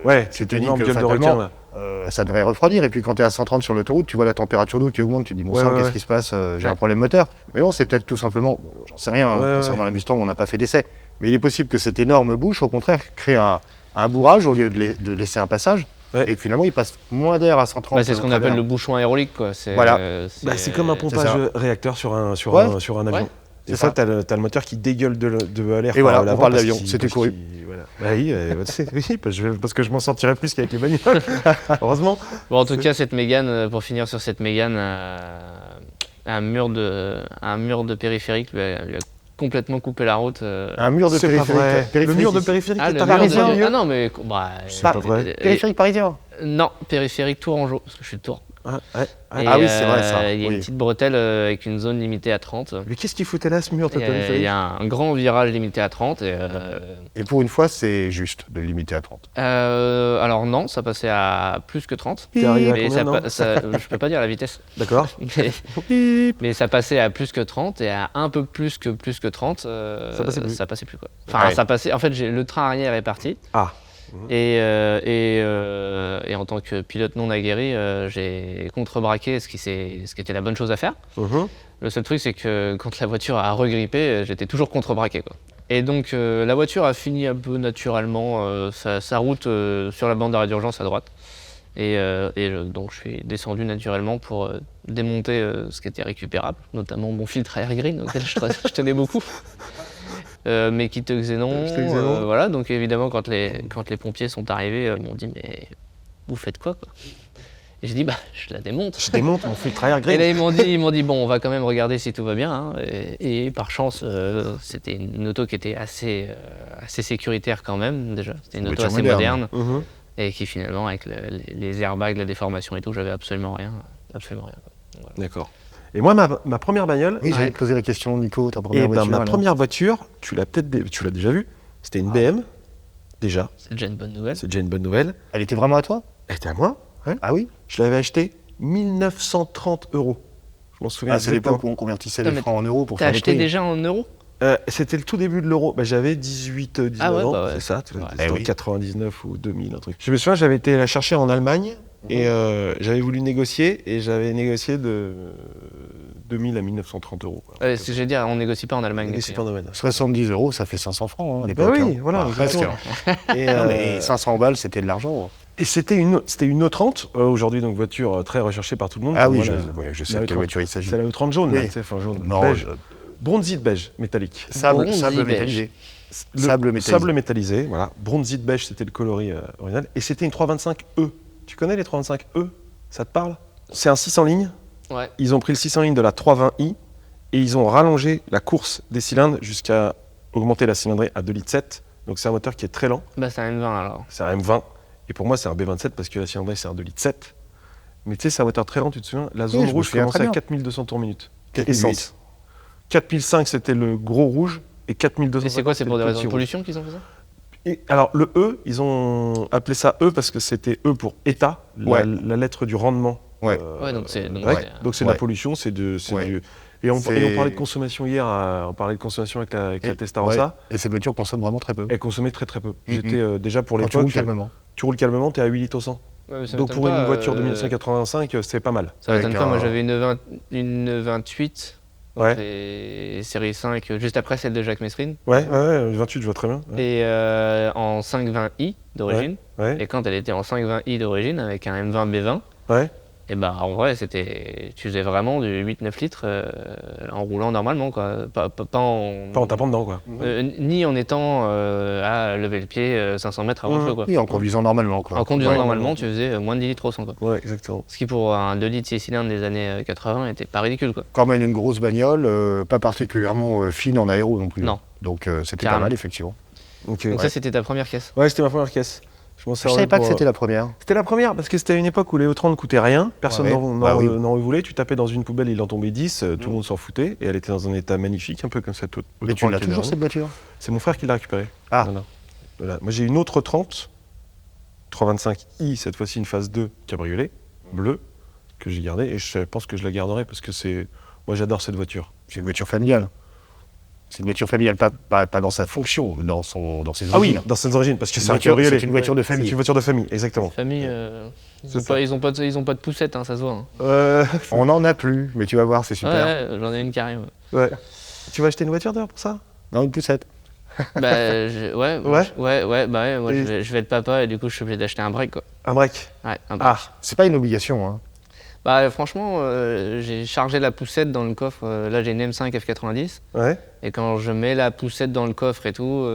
Ouais, tu c'est te une dis énorme que gueule de fatalement, requin là. ça devrait refroidir. Et puis quand tu es à 130 sur l'autoroute, tu vois la température d'eau qui augmente, tu te dis, bon Ouais, sang, ouais, qu'est-ce ouais. qui se passe? J'ai un Ouais. problème moteur. Mais bon, c'est peut-être tout simplement, bon, j'en sais rien, Ouais, concernant la Mustang, on n'a pas fait d'essai. Mais il est possible que cette énorme bouche, au contraire, crée un bourrage au lieu de laisser un passage. Ouais. Et que finalement, il passe moins d'air à 130. Bah, c'est ce qu'on appelle le bouchon aérolique, quoi. Voilà. Bah, c'est comme un pompage ça. réacteur sur un Ouais. avion. Des C'est fois, ça. t'as le moteur qui dégueule de l'air. Et voilà, par on l'avant parle parce d'avion, qu'il- c'était parce couru. qu'il- voilà. Bah oui, oui, parce que je m'en sortirais plus qu'avec les bagnoles. Heureusement. Bon, en tout cas, cette Mégane, pour finir sur cette Mégane, un mur de périphérique lui a complètement coupé la route. Un mur de C'est pas vrai. périphérique. Le mur de périphérique Ah, est le arrivé. mur de- parisien, Ah non, mais bah, C'est pas vrai. Périphérique parisien. non, périphérique Tourangeau, parce que je suis de Tours. Ah, ouais, ouais. Et, Ah oui, c'est vrai, ça, Il y a oui. une petite bretelle avec une zone limitée à 30. Mais qu'est-ce qu'il foutait là, ce mur de Il y périphérique? a un grand virage limité à 30. Et pour une fois, c'est juste de limiter à 30. Alors non, ça passait à plus que 30. T'es arrivé à Mais combien, non je peux pas dire la vitesse. D'accord. Mais ça passait à plus que 30 et à un peu plus que 30, Ça passait plus. quoi. Enfin, Ouais. ça passait. En fait, le train arrière est parti. Ah. Et en tant que pilote non aguerri, j'ai contrebraqué ce qui était la bonne chose à faire. Mhm. Le seul truc, c'est que quand la voiture a regrippé, j'étais toujours contrebraqué, quoi. Et donc, la voiture a fini un peu naturellement sa route sur la bande d'arrêt d'urgence à droite. Donc, je suis descendu naturellement pour démonter ce qui était récupérable, notamment mon filtre air green, auquel je tenais beaucoup. Mes kits xénon, voilà. Donc, évidemment, quand les pompiers sont arrivés, ils m'ont dit « Mais vous faites quoi, quoi ?» Et j'ai dit « Bah, je la démonte. » Je démonte mon filtre air Et green. là, ils m'ont dit, bon, on va quand même regarder si tout va bien, hein. Et par chance, c'était une auto qui était assez sécuritaire quand même, déjà. C'était une Une auto voiture assez moderne. moderne. Mhm. Et qui finalement, avec les airbags, la déformation et tout, j'avais absolument rien. Absolument rien, quoi. Voilà. D'accord. Et moi, ma première bagnole, Oui, j'allais Ouais. te poser la question, Nico, ta première eh ben, voiture. ma alors. première voiture, tu l'as déjà vue. C'était une BM, déjà. C'est déjà une bonne nouvelle. C'est déjà une bonne nouvelle. Elle était vraiment à toi? Elle était à moi. Ouais. Ah oui? Je l'avais acheté 1930 €. Je m'en souviens Ah, c'est exactement. l'époque où on convertissait Non, les mais francs en euros pour T'as faire les acheté prix. déjà en euros? C'était le tout début de l'euro. Bah, j'avais 19 Ah ouais, ans, bah ouais. c'est ça. Ouais. C'était Eh en oui. 99 ou 2000, un truc. Je me souviens, j'avais été la chercher en Allemagne et j'avais voulu négocier et j'avais négocié de 2000 à 1930 €. quoi. Ce que je veux dire, on négocie pas en Allemagne. Négocier pas en domaine. 70 €, ça fait 500 francs hein, à Bah l'époque. oui, hein. voilà. Ah, presque. exactement. Et, Non, mais 500 balles, c'était de l'argent. et c'était une E30, aujourd'hui donc voiture très recherchée par tout le monde. Ah oui, Voilà. je sais La de quelle E30. voiture il s'agit. C'est la E30 jaune, là, Oui. tu sais, enfin jaune, Non, beige. Bronzite beige, métallique. Sable Bronzy beige. métallisé. Le Sable métallisé. Sable métallisé, voilà. Bronzite beige, c'était le coloris original. Et c'était une 325E. Tu connais les 325E? Ça te parle? C'est un 600 lignes. Ouais. Ils ont pris le 600 lignes de la 320i et ils ont rallongé la course des cylindres jusqu'à augmenter la cylindrée à 2,7 litres. Donc c'est un moteur qui est très lent. Bah, c'est un M20 alors. C'est un M20. Et pour moi, c'est un B27 parce que la cylindrée, c'est un 2,7 litres. Mais tu sais, c'est un moteur très lent, tu te souviens? La zone je me rouge souviens commençait très à bien. 4200 tours minute. 4008. Essence. 4005, c'était le gros rouge. Et 4200. Et c'est quoi? C'est pour des raisons de pollution pollution qu'ils ont fait ça? et alors le E, ils ont appelé ça E parce que c'était E pour état, Ouais. la lettre du rendement. Ouais. Ouais, donc c'est- donc grec. ouais. Donc c'est de Ouais. la pollution, c'est Ouais. du. C'est- Et on parlait de consommation hier, on parlait de consommation avec la Et- Testarossa. Et cette voiture consomme vraiment très peu. Elle consommait très très peu. Mhm. J'étais déjà pour Quand tu l'époque. roules calmement. Tu roules calmement, t'es à 8 litres au 100. Ouais, mais ça Donc m'étonne pour une pas, voiture de 1985, c'est pas mal. Ça m'étonne Avec pas, moi un- j'avais une 28, Ouais. et série 5, juste après celle de Jacques Messrine, Ouais, 28, je vois très bien. Ouais. et en 520i d'origine. Ouais. Et quand elle était en 520i d'origine, avec un M20 B20, Ouais. et bah en vrai, tu faisais vraiment du 8-9 litres en roulant normalement, quoi. Pas en. Pas en tapant dedans, quoi. Ni en étant à lever le pied 500 mètres avant le feu, quoi. Oui, en conduisant normalement. Quoi. En conduisant Ouais. normalement, tu faisais moins de 10 litres au 100, quoi. Ouais, exactement. Ce qui pour un 2 litres 6 cylindres des années 80 était pas ridicule, quoi. Quand même une grosse bagnole, pas particulièrement fine en aéro non plus. Non. Donc c'était pas Carrément. mal, effectivement. Ok. Donc ça, c'était ta première caisse. Ouais, c'était ma première caisse. Je m'en Je servais savais pas que pour- c'était la première. C'était la première, parce que c'était à une époque où les E30 coûtaient rien, personne Ouais. n'en Bah oui. n'en voulait, tu tapais dans une poubelle, il en tombait 10, tout le monde s'en foutait, et elle était dans un état magnifique, un peu comme cette autre. Mais tu l'as toujours cette voiture? C'est mon frère qui l'a récupérée. Ah. Voilà. Moi j'ai une autre 30, 325i, cette fois-ci une phase 2 cabriolet, bleue, que j'ai gardée, et je pense que je la garderai parce que c'est. Moi j'adore cette voiture. C'est une voiture familiale. C'est une voiture familiale, pas dans sa fonction, dans ses Ah oui, origines. dans ses origines, parce que c'est un voiture- cabriolet. c'est une voiture de famille. C'est une voiture de famille, exactement. Famille, C'est ça. ils ont pas de poussette, hein, ça se voit. Hein. On n'en a plus, mais tu vas voir, c'est super. Ouais, j'en ai une carré. Ouais. Tu vas acheter une voiture d'ailleurs pour ça? Non, une poussette. Bah, Ouais. moi Et- je vais être papa et du coup je suis obligé d'acheter un break, quoi. Un break. Ouais, un break. Ah, C'est pas une obligation. Hein. Bah franchement, j'ai chargé la poussette dans le coffre. Là, j'ai une M5 F90. Ouais, Et quand je mets la poussette dans le coffre et tout,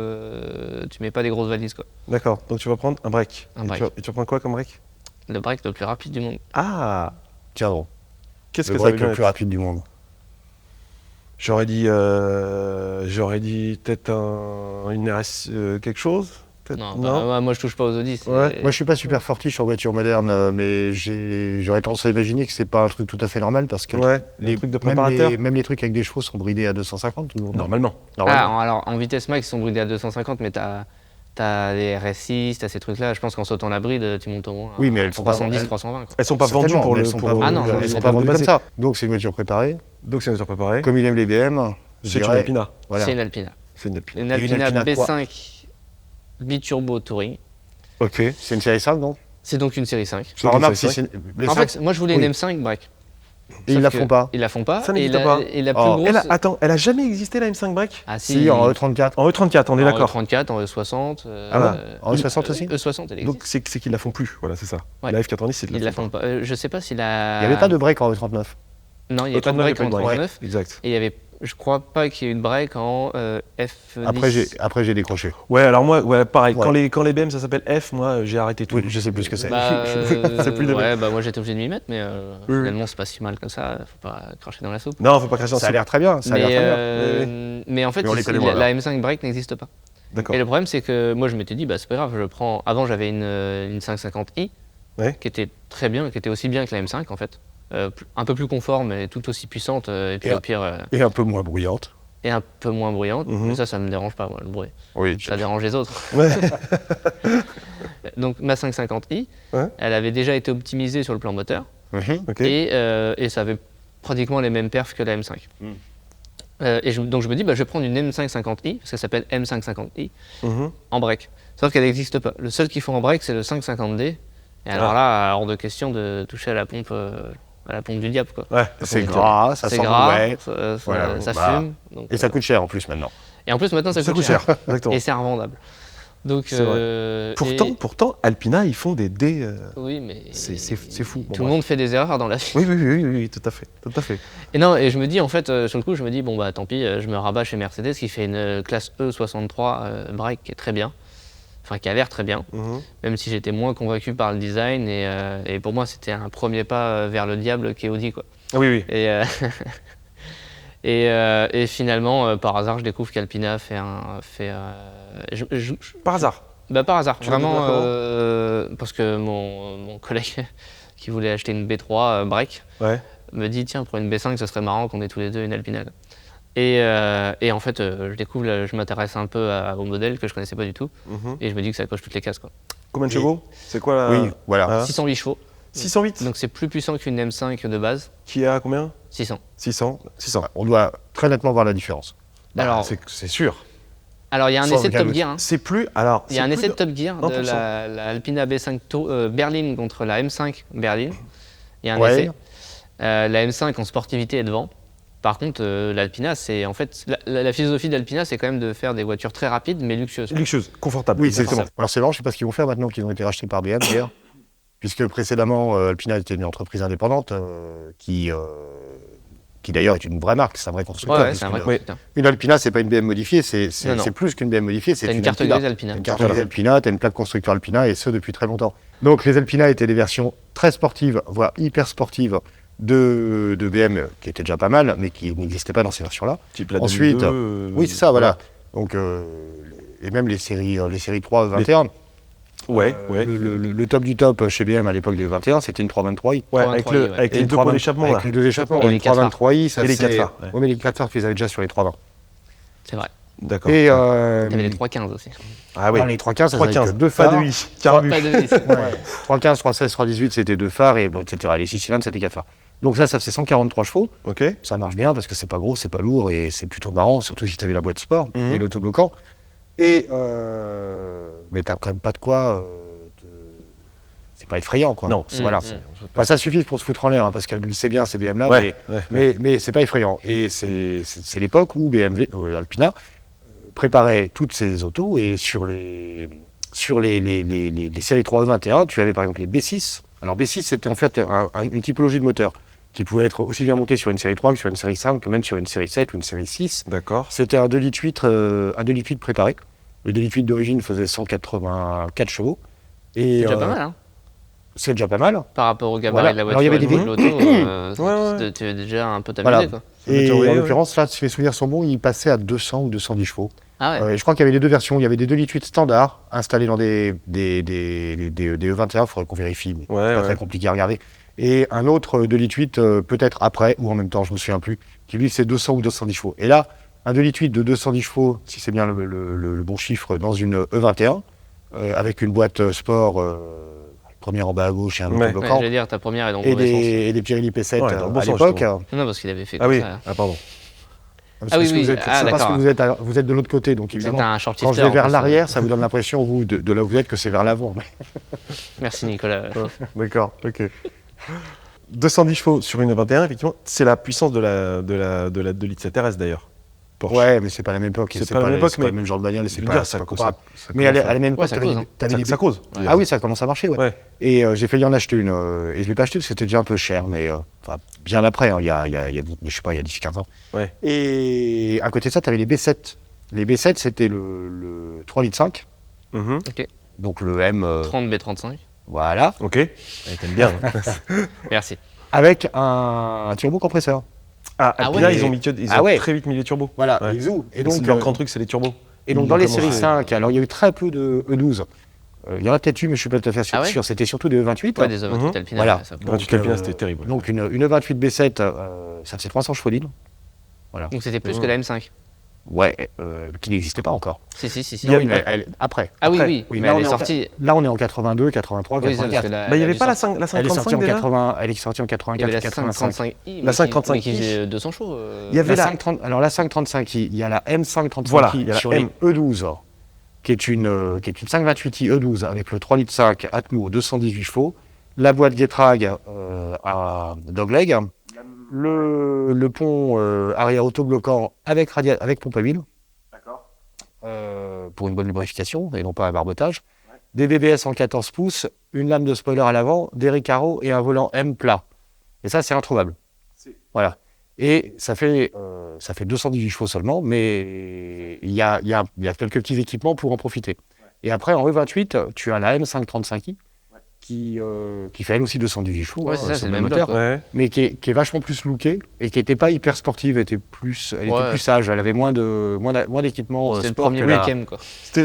tu mets pas des grosses valises, quoi. d'accord. Donc tu vas prendre un break. Un Et break. et tu vas prendre quoi comme break? Le break le plus rapide du monde. Ah, Tiens donc, qu'est-ce le que ça veut break le dire? plus rapide du monde. J'aurais dit peut-être une RS quelque chose. Peut-être Non, bah, moi je touche pas aux Audi. Ouais. Moi, je suis pas super fortiche en voiture moderne, mais j'aurais tendance à imaginer que c'est pas un truc tout à fait normal parce que Ouais, les trucs de préparateur. même les trucs avec des chevaux sont bridés à 250 toujours. Normalement. Normalement. Alors en vitesse max, ils sont bridés à 250, mais t'as les RS6, t'as ces trucs-là. Je pense qu'en sautant la bride, tu montes au moins Oui, mais elles sont pas 310, elles- 320. Quoi. Elles sont pas vendues Certainement, pour mais le. elles sont pour pas le- Ah non, vendues- elles elles sont sont pas pas vendues comme basique. ça. Donc c'est une voiture préparée. Donc c'est une voiture préparée. Comme il aime les BM, je C'est une dirais, Alpina. voilà. C'est une Alpina. C'est une Alpina. Une Et une Alpina Alpina quoi B5 biturbo Touring. Ok. C'est une série 5, non C'est donc une série 5. C'est remarque, une série si c'est les En 5, fait, moi je voulais une oui. M5 break. Et ils Sauf la que font pas. Ils la font pas. Ça et n'existe la, pas. Et la plus Oh. grosse. Elle a jamais existé la M5 break? Ah Si, en E34. En E34, on est en d'accord. E34, en E60. Ah bah, en E60 aussi E60, elle existe. Donc c'est qu'ils la font plus. Voilà, c'est ça. Ouais. La F90, c'est Ils la font pas. Je sais pas s'il a. Il n'y avait pas de break en E39. Non, il n'y avait pas de break en 39. Exact. Et il y avait. Je crois pas qu'il y ait eu de break en F10. Après, j'ai décroché. Ouais, alors moi, ouais, pareil. Ouais. Quand les BM ça s'appelle F, moi j'ai arrêté tout. Oui, je sais plus ce que c'est. Bah, C'est plus les ouais, bah moi j'étais obligé de m'y mettre, mais Oui, oui. finalement c'est pas si mal comme ça. Faut pas cracher dans la soupe. Non, faut pas cracher en Ça a dessous. l'air très bien. Ça a l'air Mais, très bien. mais en fait, Mais on les connaît moins, la M5 break n'existe pas. D'accord. Et le problème, c'est que moi, je m'étais dit, bah, c'est pas grave, je prends. Avant, j'avais une 550i, Ouais. qui était très bien, qui était aussi bien que la M5, en fait. Un peu plus confort, mais tout aussi puissante. Et puis, Et- au pire, Et un peu moins bruyante. et un peu moins bruyante. Mhm. Mais ça me dérange pas, moi, le bruit. Oui. Ça dérange les autres. Ouais. Donc, ma 550i, Ouais. elle avait déjà été optimisée sur le plan moteur. Ok. Et ça avait pratiquement les mêmes perfs que la M5. Donc, je me dis, bah, je vais prendre une M550i, parce qu'elle s'appelle M550i, Mhm. en break. Sauf qu'elle n'existe pas. Le seul qu'ils font en break, c'est le 550D. Et alors là, hors de question de toucher à la pompe du diable, quoi. Ouais. C'est gras, ça C'est sent gras, mauvais. Voilà, ça bah, fume. Donc, Et ça coûte cher en plus maintenant. et en plus, maintenant, ça Ça coûte cher. Exactement. Et c'est revendable. Donc, C'est vrai. Pourtant, Alpina, ils font des dés. oui, mais c'est fou. Bon, tout le bref. monde fait des erreurs dans la vie. Oui, tout à fait. Tout à fait. Et non, et je me dis, en fait, sur le coup, je me dis, bon, bah tant pis, je me rabats chez Mercedes qui fait une classe E63 break qui est très bien. Enfin, qui a l'air très bien, Mhm. même si j'étais moins convaincu par le design. Et pour moi, c'était un premier pas vers le diable qu'est Audi, quoi. Ah oui. Et, et finalement, par hasard, je découvre qu'Alpina fait Par hasard. bah, par hasard, Tu l'as vraiment, découvert parce que mon collègue qui voulait acheter une B3 break Ouais. me dit tiens, pour une B5, ce serait marrant qu'on ait tous les deux une Alpina. Et en fait, je découvre, je m'intéresse un peu au modèle que je connaissais pas du tout, Mhm. et je me dis que ça coche toutes les cases, quoi. Combien de chevaux? C'est quoi la. Oui, voilà. Ah. 608 chevaux, 608. donc c'est plus puissant qu'une M5 de base. Qui a combien? 600. 600. 600. On doit très nettement voir la différence. Alors, C'est sûr. il y a un Sans essai de aucun Top doute. Gear. Hein. C'est plus. Alors. Il y a un c'est essai plus de Top Gear de 1%. la Alpina B5 Berlin contre la M5 Berlin. Il y a un Ouais. essai. La M5 en sportivité est devant. Par contre, l'Alpina, c'est en fait la philosophie d'Alpina, c'est quand même de faire des voitures très rapides mais luxueuses. Luxueuse, confortable. Oui, c'est exactement. ça. Alors c'est marrant, je sais pas ce qu'ils vont faire maintenant qu'ils ont été rachetés par BM d'ailleurs. Puisque précédemment, Alpina était une entreprise indépendante qui d'ailleurs est une vraie marque, c'est un vrai constructeur. Ouais, c'est un vrai Puisqu'une- constructeur. Une Alpina, c'est pas une BM modifiée, c'est Non, non. plus qu'une BM modifiée, c'est T'as une carte Alpina. grise Alpina. T'as une carte grise Alpina, t'as une plaque constructeur Alpina, et ce depuis très longtemps. Donc les Alpina étaient des versions très sportives, voire hyper sportives de BM, qui étaient déjà pas mal, mais qui n'existaient pas dans ces versions-là. Type la Ensuite, 2002, Oui, c'est ça, voilà. Donc, et même les séries 3 21. Ouais. Le top du top chez BM à l'époque des 21, c'était une 323i. Ouais, 323i, ouais. avec Et les une deux pots 320 d'échappement là. Avec les deux échappements. Et les Une 323i, ça Et les c'est- 4 phares, ouais. Ouais, mais les 4 phares, tu les avais déjà sur les 320. C'est vrai. D'accord. Et T'avais les 315 aussi. Ah oui. les 315, ça 315. deux Pas phares. de i. Carbu. Pas de vis. 315, 316, 318, c'était 2 phares, et bon, etc. Les 6 cylindres, c'était 4 phares. Donc ça fait 143 chevaux. Ok. Ça marche bien parce que c'est pas gros, c'est pas lourd, et c'est plutôt marrant, surtout si tu avais la boîte sport Mhm. et l'autobloquant. Et mais t'as quand même pas de quoi. C'est pas effrayant, quoi. Non. Voilà. Enfin, ça suffit pour se foutre en l'air, hein, parce qu'elle sait bien ces BM là, Ouais. mais c'est pas effrayant. Et c'est l'époque où BMW, Alpina, préparait toutes ces autos, et sur les séries 321, tu avais par exemple les B6. Alors B6, c'était en fait une typologie de moteur qui pouvait être aussi bien monté sur une série 3 que sur une série 5, que même sur une série 7 ou une série 6. D'accord. C'était un 2 litres 8, un 2 litres 8 préparé. Le 2 litres 8 d'origine faisait 184 chevaux. Et, C'est déjà pas mal, hein. c'est déjà pas mal. Par rapport au gabarit Voilà. de la Alors, il y voiture avait et de l'auto, Ouais. tu es déjà un peu t'amuser, Voilà. quoi. Et Oui, en oui. l'occurrence, là, si mes souvenirs sont bons, il passait à 200 ou 210 chevaux. Ah ouais. Et je crois qu'il y avait les deux versions. Il y avait des 2 litres 8 standards installés dans des E21. Il faudrait qu'on vérifie, mais Ouais, c'est pas ouais. très compliqué à regarder. Et un autre 2 litres 8, peut-être après ou en même temps, je me souviens plus, qui lui c'est 200 ou 210 chevaux. Et là, un 2 litres 8 de 210 chevaux, si c'est bien le bon chiffre, dans une E21, avec une boîte sport, première en bas à gauche et un Ouais. autre Ouais, bloquant, j'allais dire, ta première est dans le et mauvais sens. des Pirelli P7 Ouais, dans le bon à sens, l'époque. justement. Non, parce qu'il avait fait Ah comme oui, ça. ah pardon. Parce Ah oui, que oui. vous êtes, Ah, c'est parce que d'accord. vous êtes de l'autre côté, donc C'était évidemment. un short Quand je shifter, vais en vers plus. l'arrière, ça vous donne l'impression, vous, de là où vous êtes, que c'est vers l'avant. Merci Nicolas. D'accord, ok. 210 chevaux sur une 21, effectivement, c'est la puissance de la 2 litres 7 RS d'ailleurs. Porsche. Ouais, mais c'est pas la même époque. C'est pas la même époque, c'est pas mais le même genre de bagnole, et Je c'est veux pas, dire, c'est pas ça comparable. ça Mais à commence la même époque, Ouais, ça cause, hein. ça cause. Ah oui, ça commence à marcher, ouais. Ouais. Et j'ai failli en acheter une, et je l'ai pas acheté parce que c'était déjà un peu cher, mais enfin, bien après, hein, il y a, je sais pas, il y a 10-15 ans. Ouais. Et à côté de ça, tu avais les B7. Les B7, c'était le 3 litres 5, Mhm. donc le M, 30 B35. voilà, Ok. Ouais, t'aimes bien. Merci. avec un turbo compresseur. Ah, Ah puis ouais, là, mais- ils ont Ah ouais. très vite mis les turbos. Voilà, Ouais. ils ouvrent. Et Donc, donc, leur grand truc, c'est les turbos. et donc ils dans ont les commencé- séries 5, alors il y a eu très peu de E12. Il y en a peut-être eu, mais je suis pas tout à fait sûr. Ah ouais C'était surtout des E28. Ouais, des hommes Mhm. Alpina. Voilà. ouais, ça. Quand tu Donc, calcules, c'était terrible. Donc une E28 B7, ça faisait 300 chevaux libre. Donc c'était plus que la M5. Ouais, qui n'existait pas encore. Si. Il y a- Oui, mais après. Ah oui, Après, oui. oui, Mais là, elle on est est en sortie. Là, on est en 82, 83, Oui, c'est 84. parce que Bah, il n'y avait a pas la dû sortir. 535 déjà Elle est sortie en Il y 84, avait la 85. 535i. La 535i. Mais qui faisait 200 chevaux. Il y avait La la... 530, alors la 535i, il y a la M535i Voilà, il y a la sur M. les E12, qui est une 528i E12 avec le 3 litres 5 Atmo 218 chevaux, la boîte Getrag à dogleg, le pont arrière autobloquant avec pompe à huile. Pour une bonne lubrification et non pas un barbotage. Des BBS en 14 pouces, une lame de spoiler à l'avant, des ricaros et un volant M plat. Et ça, c'est introuvable. Voilà. Et ça fait 218 chevaux seulement, mais il y a quelques petits équipements pour en profiter. Et après, en E28, tu as la M535i qui fait elle aussi 218 chevaux. Ouais, c'est ça, sur c'est le même bloc, quoi. Ouais. mais qui est vachement plus lookée et qui n'était pas hyper sportive, elle était plus sage, elle avait moins d'équipement C'était le sport premier que la, week-end, quoi. C'était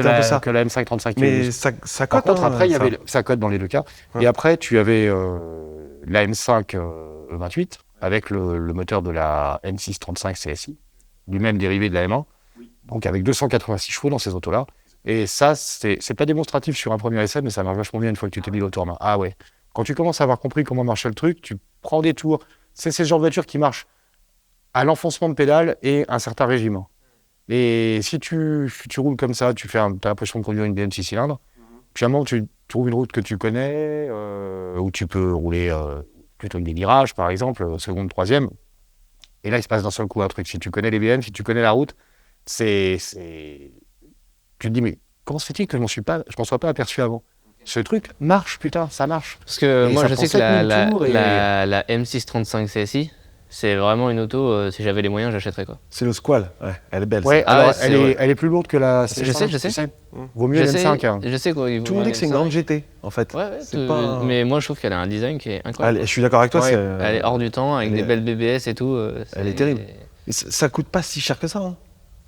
un peu ça. que la M535. Mais ça Par cote. contre, après, il y ça. avait ça cote dans les deux cas. Ouais. Et après, tu avais la M5 E28 avec le moteur de la M635 CSI, lui-même dérivé de la M1, donc avec 286 chevaux dans ces autos-là. Et ça, c'est pas démonstratif sur un premier essai, mais ça marche vachement bien une fois que tu t'es mis l'auto en main. Ah ouais. Quand tu commences à avoir compris comment marchait le truc, tu prends des tours. C'est ce genre de voiture qui marche à l'enfoncement de pédale et un certain régime. Et si tu roules comme ça, t'as l'impression de conduire une BM 6 cylindres. Puis à un moment, tu trouves une route que tu connais, où tu peux rouler plutôt avec des virages, par exemple, seconde, troisième. Et là, il se passe d'un seul coup un truc. Si tu connais les BM, si tu connais la route, tu te dis, mais comment se fait-il que je m'en sois pas aperçu avant? Ce truc marche, putain, ça marche. Parce que Et moi, ça je prend sais que 7000 tours et- la M635 CSI, c'est vraiment une auto, si j'avais les moyens, j'achèterais, quoi. C'est le Squall. Ouais, elle est belle. Ouais, Ah alors ouais, c'est- elle est plus lourde que la Je sais. Vaut mieux Je la sais, M5. Hein. je sais quoi. Tout le monde dit que c'est une grande GT, en fait. Ouais, C'est pas un- mais moi, je trouve qu'elle a un design qui est incroyable. Je suis d'accord avec toi. Ouais, c'est- Elle est hors du temps, avec elle des est- belles BBS et tout. Elle est terrible. Et ça coûte pas si cher que ça. Hein.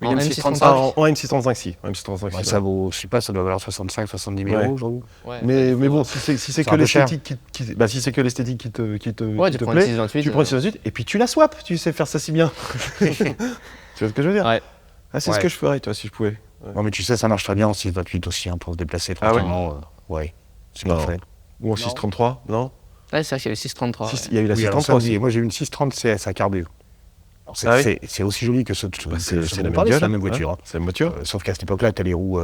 En Une M635. Ah, en M635, si. En M635, Ouais, si, ça vaut, je sais pas, ça doit valoir 65, 70 000 Ouais. euros aujourd'hui. Ouais, Mais il faut- bon, si c'est C'est que un peu cher. l'esthétique si c'est que l'esthétique qui te Ouais, qui tu te prends une plaît, 628. tu prends une 628 et puis tu la swaps, tu sais faire ça si bien. Tu vois ce que je veux dire? Ouais. Ah, c'est ce Ouais. que je ferais, toi, si je pouvais. Non, mais tu sais, ça marche très bien en 628 aussi, hein, pour se déplacer Ah ouais tranquillement. Ouais, c'est Non. parfait. Ou en 633, non? Ouais, c'est vrai qu'il y avait 633. Il y a eu la Oui, alors 633 ça, aussi. oui, moi j'ai une 630 CS à carbu. Alors, Ah oui c'est aussi joli que ce. Bah, c'est la même parler, gueule, c'est la même hein. voiture. Hein. C'est la même voiture. Sauf qu'à cette époque-là, tu as les roues.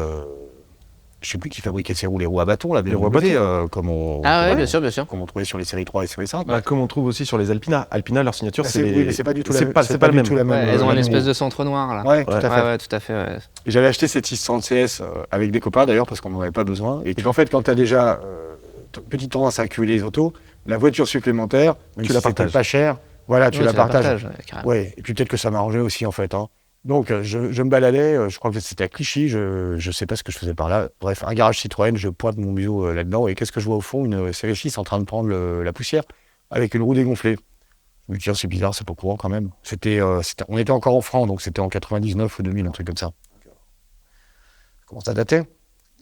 Je sais plus qui fabriquait ces roues, les roues à bâton, là, Les roues à bâton. comme on, Ah ouais, comme- bien sûr, bien sûr. comme on trouvait sur les séries 3 et séries 5. Bah, comme on trouve aussi sur les Alpina. Alpina, leur signature, Bah, c'est les... oui, mais c'est pas du tout la c'est même. pas, c'est c'est pas le du même. tout la même. Ouais, elles ont la un même espèce roue. de centre noir, là. Ouais, tout à fait. Ouais, tout à fait. Ouais. Et j'avais acheté cette 630 CS avec des copains d'ailleurs parce qu'on n'en avait pas besoin. Et puis en fait, quand tu as déjà petite tendance à accumuler les autos. La voiture supplémentaire, même Tu si la c'était partages. pas cher, voilà, tu Ouais, la partages. ouais, carrément. Ouais, et puis peut-être que ça m'arrangeait aussi en fait. Hein. Donc je me baladais, je crois que c'était à Clichy, je sais pas ce que je faisais par là. Bref, un garage Citroën, je pointe mon museau là-dedans et qu'est-ce que je vois au fond? Une série 6 en train de prendre la poussière avec une roue dégonflée. Je me dis, tiens, c'est bizarre, c'est pas courant quand même. On était encore en francs, donc c'était en 99 ou 2000, un truc comme ça. Ça commence à dater,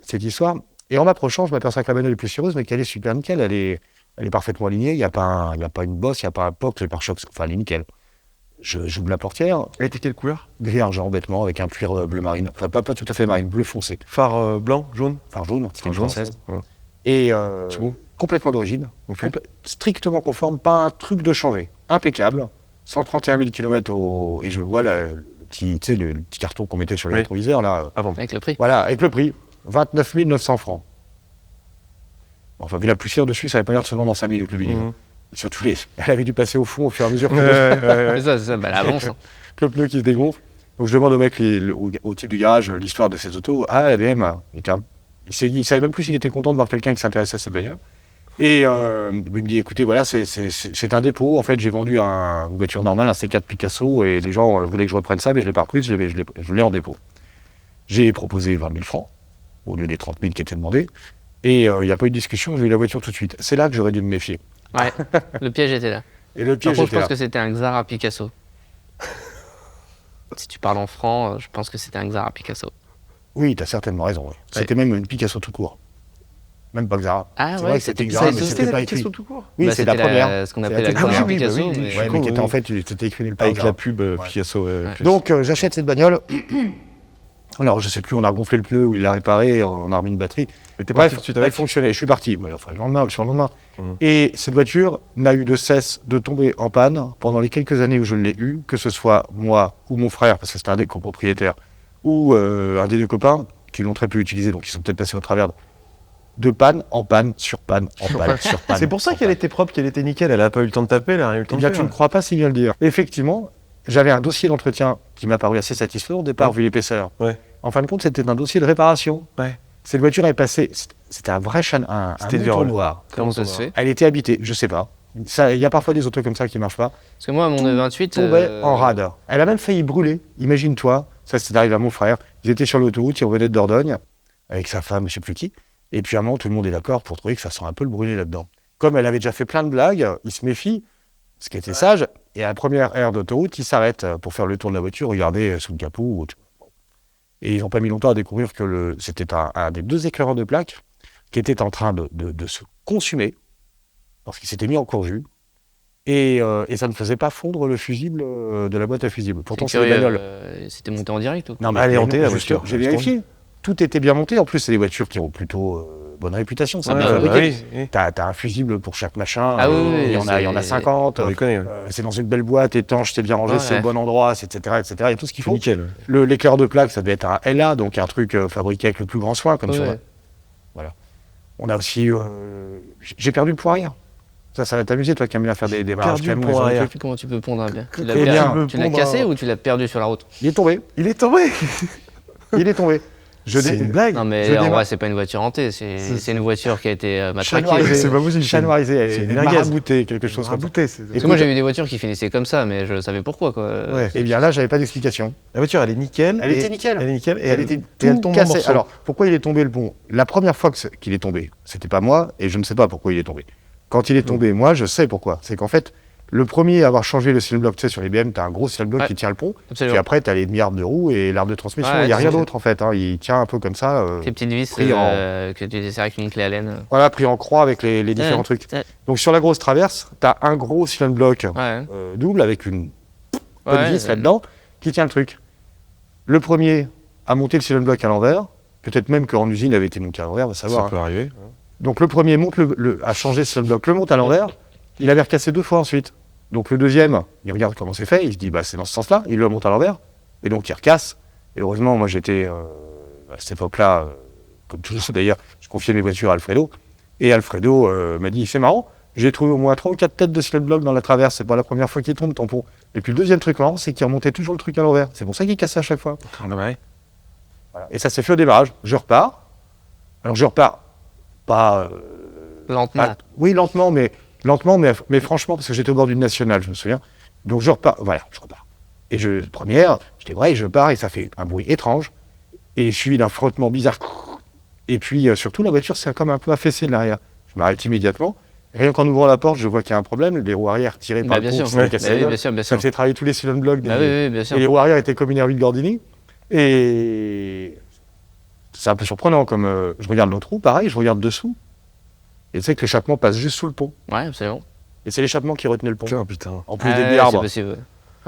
cette histoire. Et en m'approchant, je m'aperçois que la bagnole est poussiéreuse, mais qu'elle est super nickel. Elle est parfaitement alignée, il n'y a pas une bosse, il n'y a pas un POC, le pare-choc, enfin, elle est nickel. J'ouvre la portière, Elle était quelle couleur? gris argent bêtement, avec un cuir bleu marine. Enfin, pas tout à fait marine, bleu foncé. Phare blanc, jaune? Enfin, jaune, c'était une jaune, française. ouais. Et C'est beau. complètement d'origine, Ok. strictement conforme, pas un truc de changé. Impeccable, 131 000 km et je vois le petit carton qu'on mettait sur les Oui. rétroviseurs, là. Avant. Avec le prix. Voilà, avec le prix, 29 900 francs. Bon, enfin, vu la poussière dessus, ça n'avait pas l'air de se vendre en 5 minutes, le billet. Mhm. Surtout, elle avait dû passer au fond au fur et à mesure que C'est ça, c'est ça, bah, l'avance. Hein. que le pneu qui se dégonfle. Donc je demande au mec, au type du garage, l'histoire de ces autos. Ah, la BM, il savait même plus s'il était content de voir quelqu'un qui s'intéressait à cette bagnole. Et il me dit, écoutez, voilà, c'est un dépôt. En fait, j'ai vendu une voiture normale, un C4 Picasso, et les gens voulaient que je reprenne ça, mais je ne l'ai pas reprise, je l'ai en dépôt. J'ai proposé 20 000 francs, au lieu des 30 000 qui étaient demandés. Et il n'y a pas eu de discussion, j'ai eu la voiture tout de suite. C'est là que j'aurais dû me méfier. Ouais, le piège était là. Et le Par piège contre, je était pense là. que c'était un Xara Picasso. Si tu parles en franc, je pense que c'était un Xara Picasso. Oui, tu as certainement raison. Oui. C'était même une Picasso tout court. Même pas Xara. Ah C'est ouais, vrai que c'était Picasso. Xara, mais c'était pas écrit. tout court. Oui, Bah, c'est la c'était première. ce qu'on C'est appelle la toute première. Xara oui, bah Picasso. oui, mais- je Ouais, con, mais qui était oui. en fait, c'était écrit nulle part. Avec Xara. la pub Picasso. Ouais. plus. Donc j'achète cette bagnole. Alors je sais plus, on a gonflé le pneu ou il l'a réparé, on a remis une batterie. Mais t'es Bref, parti tout de suite elle avec. fonctionnait. Je suis parti. Ouais, enfin, sur le lendemain. Mhm. Et cette voiture n'a eu de cesse de tomber en panne pendant les quelques années où je l'ai eue, que ce soit moi ou mon frère, parce que c'était un des copropriétaires, ou un des deux copains qui l'ont très peu utilisé, donc ils sont peut-être passés au travers de panne en panne, sur panne, en panne, sur panne. C'est pour ça en qu'elle panne. était propre, qu'elle était nickel. Elle a pas eu le temps de taper, elle a rien eu le temps Eh de bien, faire. tu ne crois pas si bien le dire. Effectivement, j'avais un dossier d'entretien qui m'a paru assez satisfaisant au départ, Ouais. vu l'épaisseur. Ouais. En fin de compte, c'était un dossier de réparation. Ouais. Cette voiture est passée, c'était un vrai un C'était mouton vérole. noir. Comment ça se fait? Elle était habitée, je sais pas. Il y a parfois des autos comme ça qui marchent pas. Parce que moi, mon E28. Tombait en rade. Elle a même failli brûler. Imagine-toi, ça c'est arrivé à mon frère. Ils étaient sur l'autoroute, ils revenaient de Dordogne avec sa femme, je sais plus qui. Et puis à un moment, tout le monde est d'accord pour trouver que ça sent un peu le brûlé là-dedans. Comme elle avait déjà fait plein de blagues, il se méfie, ce qui était sage. Et à la première aire d'autoroute, il s'arrête pour faire le tour de la voiture, regarder sous le capot. Ou autre. Et ils n'ont pas mis longtemps à découvrir que c'était un des deux éclaireurs de plaque qui était en train de se consumer parce qu'il s'était mis en courjus. Et ça ne faisait pas fondre le fusible de la boîte à fusible. Pourtant, c'est des bagnoles. C'était monté en direct ou quoi? Non, Elle est hantée, la justement, voiture. j'ai vérifié. Tout était bien monté. En plus, c'est des voitures qui ont plutôt bonne réputation. Ça Ah, bien bah, fabriqué. oui. T'as un fusible pour chaque machin. Ah oui, oui, il y en a, il y en a c'est- 50. On les connaît, ouais. C'est dans une belle boîte, étanche, c'est bien rangé, Ouais, c'est ouais. au bon endroit, etc., etc. Il y a tout ce qu'il C'est faut. nickel. L'éclaireur de plaque, ça devait être un LA, donc un truc fabriqué avec le plus grand soin, comme Ouais, ça. ouais. On a aussi... j'ai perdu le poids arrière. Ça va t'amuser, toi qui aimes bien faire des barrages perdu le canons, pont ce genre de arrière. trucs. Comment tu peux pondre un bien? Tu Eh l'as bien, perdu- tu l'as pondre cassé un- ou tu l'as perdu sur la route? Il est tombé. Il est tombé. Il est tombé. C'est une blague. Non, Je mais en démarre. vrai, c'est pas une voiture hantée, c'est une voiture qui a été matraquée. Chanoirisée. C'est pas possible. Chanoirisée, C'est une elle est merguez. maraboutée, quelque chose comme ça. Rabouté, c'est- Parce que moi, j'ai vu des voitures qui finissaient comme ça, mais je savais pourquoi, quoi. Ouais. Eh bien là, j'avais pas d'explication. La voiture, elle est nickel. Elle et- était nickel. Elle est nickel. Et Elle était et elle tout tombe en cassée. morceaux. Alors, pourquoi il est tombé le pont? La première fois qu'il est tombé, c'était pas moi, et je ne sais pas pourquoi il est tombé. Quand il est tombé, moi, je sais pourquoi. C'est qu'en fait, le premier à avoir changé le cylinder block, tu sais, sur les BM, tu as un gros cylinder block Ouais. qui tient le pont. Absolument. Puis après, tu as les demi-arbres de roues et l'arbre de transmission. Ouais, Il n'y a c'est rien ça. d'autre, en fait. Hein. Il tient un peu comme ça. Tes petites vis pris en- que tu desserres avec une clé Allen. Voilà, pris en croix avec les différents trucs. Ouais. Donc, sur la grosse traverse, tu as un gros cylinder block Ouais. double avec une bonne Ouais, vis là-dedans qui tient le truc. Le premier a monté le cylinder block à l'envers. Peut-être même qu'en usine, il avait été monté à l'envers, on va savoir. Ça hein. peut arriver. Donc le premier monte a changé ce bloc, le monte à l'envers, il avait recassé 2 fois ensuite. Donc le deuxième, il regarde comment c'est fait, il se dit bah c'est dans ce sens-là, il le monte à l'envers, et donc il recasse. Et heureusement, moi j'étais à cette époque-là, comme toujours d'ailleurs, je confiais mes voitures à Alfredo, et Alfredo m'a dit c'est marrant, j'ai trouvé au moins 3 ou 4 têtes de cylinder block dans la traverse, c'est pas la première fois qu'il tombe ton pont. Et puis le deuxième truc marrant, c'est qu'il remontait toujours le truc à l'envers, c'est pour ça qu'il cassait à chaque fois. Ah ouais. Voilà. Et ça s'est fait au démarrage. Je repars. Alors je repars pas Lentement. Ah, oui, mais franchement, parce que j'étais au bord d'une nationale, je me souviens. Donc je repars. Et première, je débraye, je pars et ça fait un bruit étrange. Et je suis d'un frottement bizarre. Et puis surtout, la voiture s'est comme un peu affaissée de l'arrière. Je m'arrête immédiatement. Rien qu'en ouvrant la porte, je vois qu'il y a un problème. Les roues arrière tirées par le bien pont, sûr. ça s'est cassé la gueule. Bien sûr, bien Ça sûr. me fait travailler tous les cylindres blocs. Oui, bien sûr. Et les roues arrière étaient comme une Hervé de Gordini. Et c'est un peu surprenant. Comme je regarde l'autre roue, pareil, je regarde dessous. Et tu sais que l'échappement passe juste sous le pont. Ouais, absolument. Et c'est l'échappement qui retenait le pont. Putain. En plus Ah, des ouais, arbres. c'est possible.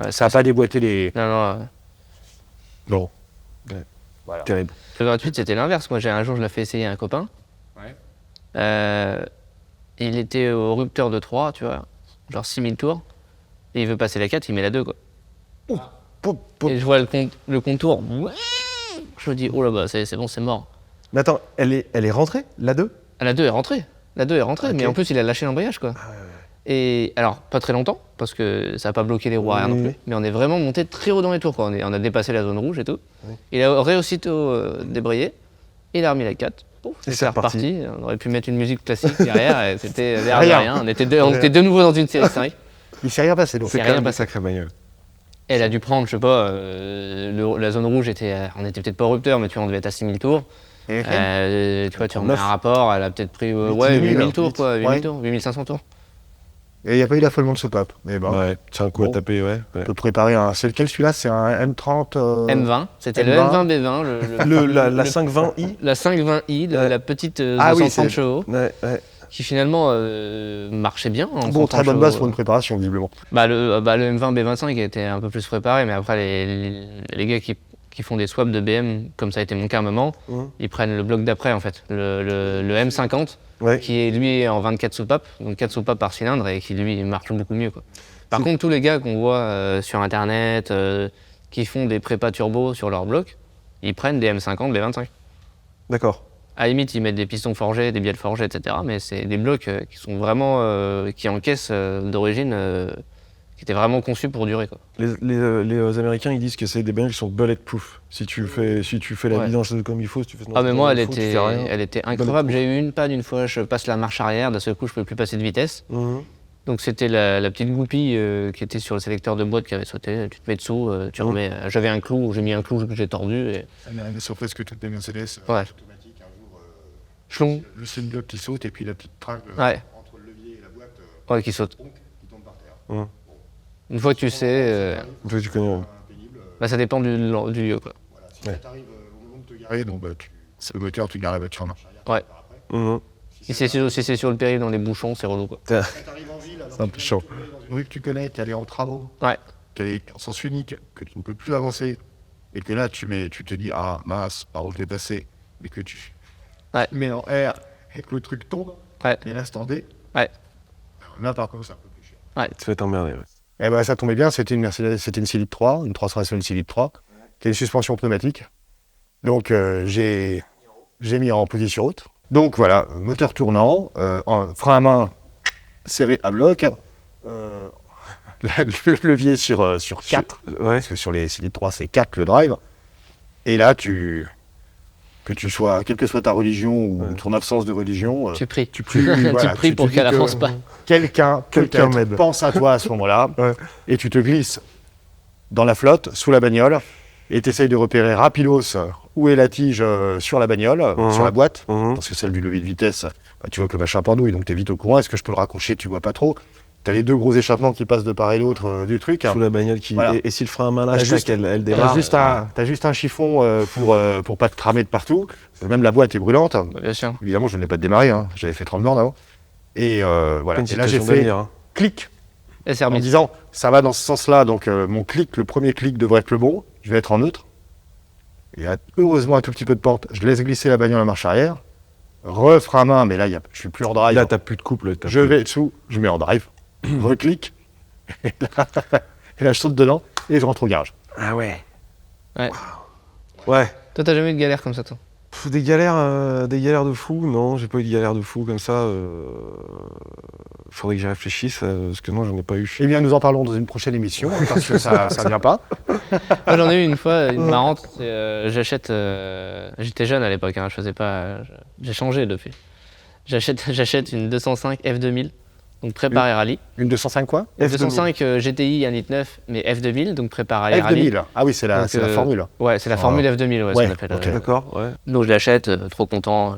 Ouais, Ça n'a pas déboîté les. Non. Non. Voilà. Terrible. Le gratuit, c'était l'inverse. Moi, un jour, je l'ai fait essayer à un copain. Il était au rupteur de 3, tu vois, genre 6000 tours. Et il veut passer la 4, il met la 2, quoi. Et je vois le contour. Je me dis, oh là bas, c'est bon, c'est mort. Mais attends, elle est rentrée, la 2 Ah, la 2 est rentrée. Ok. Mais en plus, il a lâché l'embrayage, quoi. Et alors, pas très longtemps, parce que ça n'a pas bloqué les roues arrière non plus. Mais on est vraiment monté très haut dans les tours, quoi. On a dépassé la zone rouge et tout. Oui. Il a aussitôt débrayé. Il a remis la 4. Pouf, Et c'est c'est reparti. reparti. On aurait pu mettre une musique classique derrière. Et c'était l'air de rien. On était de nouveau dans une série 5. Il s'est rien passé donc. C'est rien quand même une passé. sacrée bagnole. Elle a dû prendre, je sais pas, la zone rouge on était peut-être pas au rupteur, mais tu vois, on devait être à 6000 tours. Tu vois, tu remets un rapport, elle a peut-être pris 8000 tours, quoi, 8000 tours, 8500 tours. Et il n'y a pas eu d'affolement de soupape. Mais bon, Ouais, c'est un coup Bon. à taper, ouais. on peut préparer un. C'est lequel celui-là? C'est un M30 M20, c'était le M20. M20B20, La 520i. la 520i, Ouais. la petite Ah oui, 230 c'est- chevaux, Ouais. qui finalement marchait bien. En Bon, 130 très bonne base chevaux. pour une préparation, visiblement. Le M20B25 était un peu plus préparé, mais après, les gars qui font des swaps de BM, comme ça a été mon cas à un moment, ils prennent le bloc d'après, en fait, le M50, Ouais. qui est lui en 24 soupapes, donc 4 soupapes par cylindre, et qui lui marche beaucoup mieux, quoi. Par contre, tous les gars qu'on voit sur internet, qui font des prépas turbo sur leur bloc, ils prennent des M50, B25. D'accord. À la limite, ils mettent des pistons forgés, des bielles forgées, etc. Mais c'est des blocs qui sont vraiment, qui encaissent d'origine, qui étaient vraiment conçus pour durer, quoi. Les Américains, ils disent que c'est des bagnoles qui sont bulletproof. Si tu fais la Ouais. vidange comme il faut, si tu fais Ah mais moi, elle tu fais rien. était incroyable. J'ai eu une panne une fois, je passe la marche arrière, d'un seul coup, je ne pouvais plus passer de vitesse. Mhm. Donc c'était la petite goupille qui était sur le sélecteur de boîte qui avait sauté. Tu te mets dessous, tu remets. J'avais un clou, j'ai mis un clou que j'ai tordu et Ça m'est arrivé sur presque toutes les Mercedes. Ouais. Automatiques, un jour, chlon, le seul bloc qui saute et puis la petite traque Ouais. entre le levier et la boîte, ouais, qui saute. qui tombe par terre. Une fois que tu sais, Toi, tu connais. Pénible. bah, ça dépend du lieu, quoi. Voilà. Si ça t'arrive au moment de te garer, donc c'est le moteur, tu gares la voiture en marche arrière. Ouais. Mhm. Si c'est sur le périph' dans les bouchons, c'est relou, quoi. Quand t'arrives en ville, alors C'est un peu chaud. dans une rue que tu connais, t'es allé en travaux, Ouais. t'es en sens unique, que tu ne peux plus avancer, et que là, tu te dis, ah mince, par où je l'ai passé, mais que tu Ouais. mets en R et que le truc tombe, Ouais. et l'instant D. Ouais. Là, par contre, c'est un peu plus cher. Tu vas t'emmerder. Ouais. Eh ben, ça tombait bien, c'était une Mercedes, c'était une Célite 3, une 300 SL Célite 3, qui a une suspension pneumatique. Donc, j'ai mis en position haute. Donc, voilà, moteur tournant, frein à main serré à bloc, le levier sur 4, Ouais. parce que sur les Célite 3, c'est 4 le drive. Et là, que tu sois, quelle que soit ta religion ou ton absence de religion, Tu pries. tu pries, voilà, tu pries tu pour dis qu'elle que- avance pas. quelqu'un peut-être m'aide. pense à toi à ce moment-là, Ouais. et tu te glisses dans la flotte, sous la bagnole, et tu essayes de repérer rapidos où est la tige sur la bagnole, sur la boîte, Mhm. parce que celle du levier de vitesse, bah, tu vois que le machin pendouille, donc tu es vite au courant. Est-ce que je peux le raccrocher? Tu vois pas trop. Tu as les deux gros échappements qui passent de part et d'autre du truc. Sous la bagnole qui. Voilà. Et si le frein à main T'as lâche, juste- elle T'as démarre. juste un chiffon pour pas te cramer de partout. Même la boîte est brûlante. Bah, bien sûr. Évidemment, je ne l'ai pas démarré, hein. J'avais fait 30 bornes avant. Et Pas voilà. une Et là, j'ai situation fait d'avenir, hein. clic. Et c'est En remis. disant, ça va dans ce sens-là, donc mon clic, le premier clic devrait être le bon, je vais être en neutre. Et heureusement, un tout petit peu de pente, je laisse glisser la bagnole en marche arrière, refrein à main, mais là, je suis plus en drive. Là, t'as plus de couple. Je vais dessous, je mets en drive, reclic, et là, je saute dedans, et je rentre au garage. Ah ouais. Ouais. Ouais. Toi, t'as jamais eu de galère comme ça, toi? Des galères de fou. Non, j'ai pas eu de galères de fou comme ça. Faudrait que j'y réfléchisse, parce que non, j'en ai pas eu. Eh bien, nous en parlons dans une prochaine émission, parce que ça vient pas. Moi, j'en ai eu une fois, une marrante. J'achète. J'étais jeune à l'époque, hein, je faisais pas. J'ai changé depuis. J'achète une 205 F2000, donc préparée rallye. Une 205 quoi? Une 205 GTI 1.9 mais F2000, donc préparée rallye. F2000. Ah oui, c'est la formule. Ouais, c'est la formule F2000, ouais, Ouais, ce qu'on appelle. ok. D'accord, ouais. Donc je l'achète, trop content.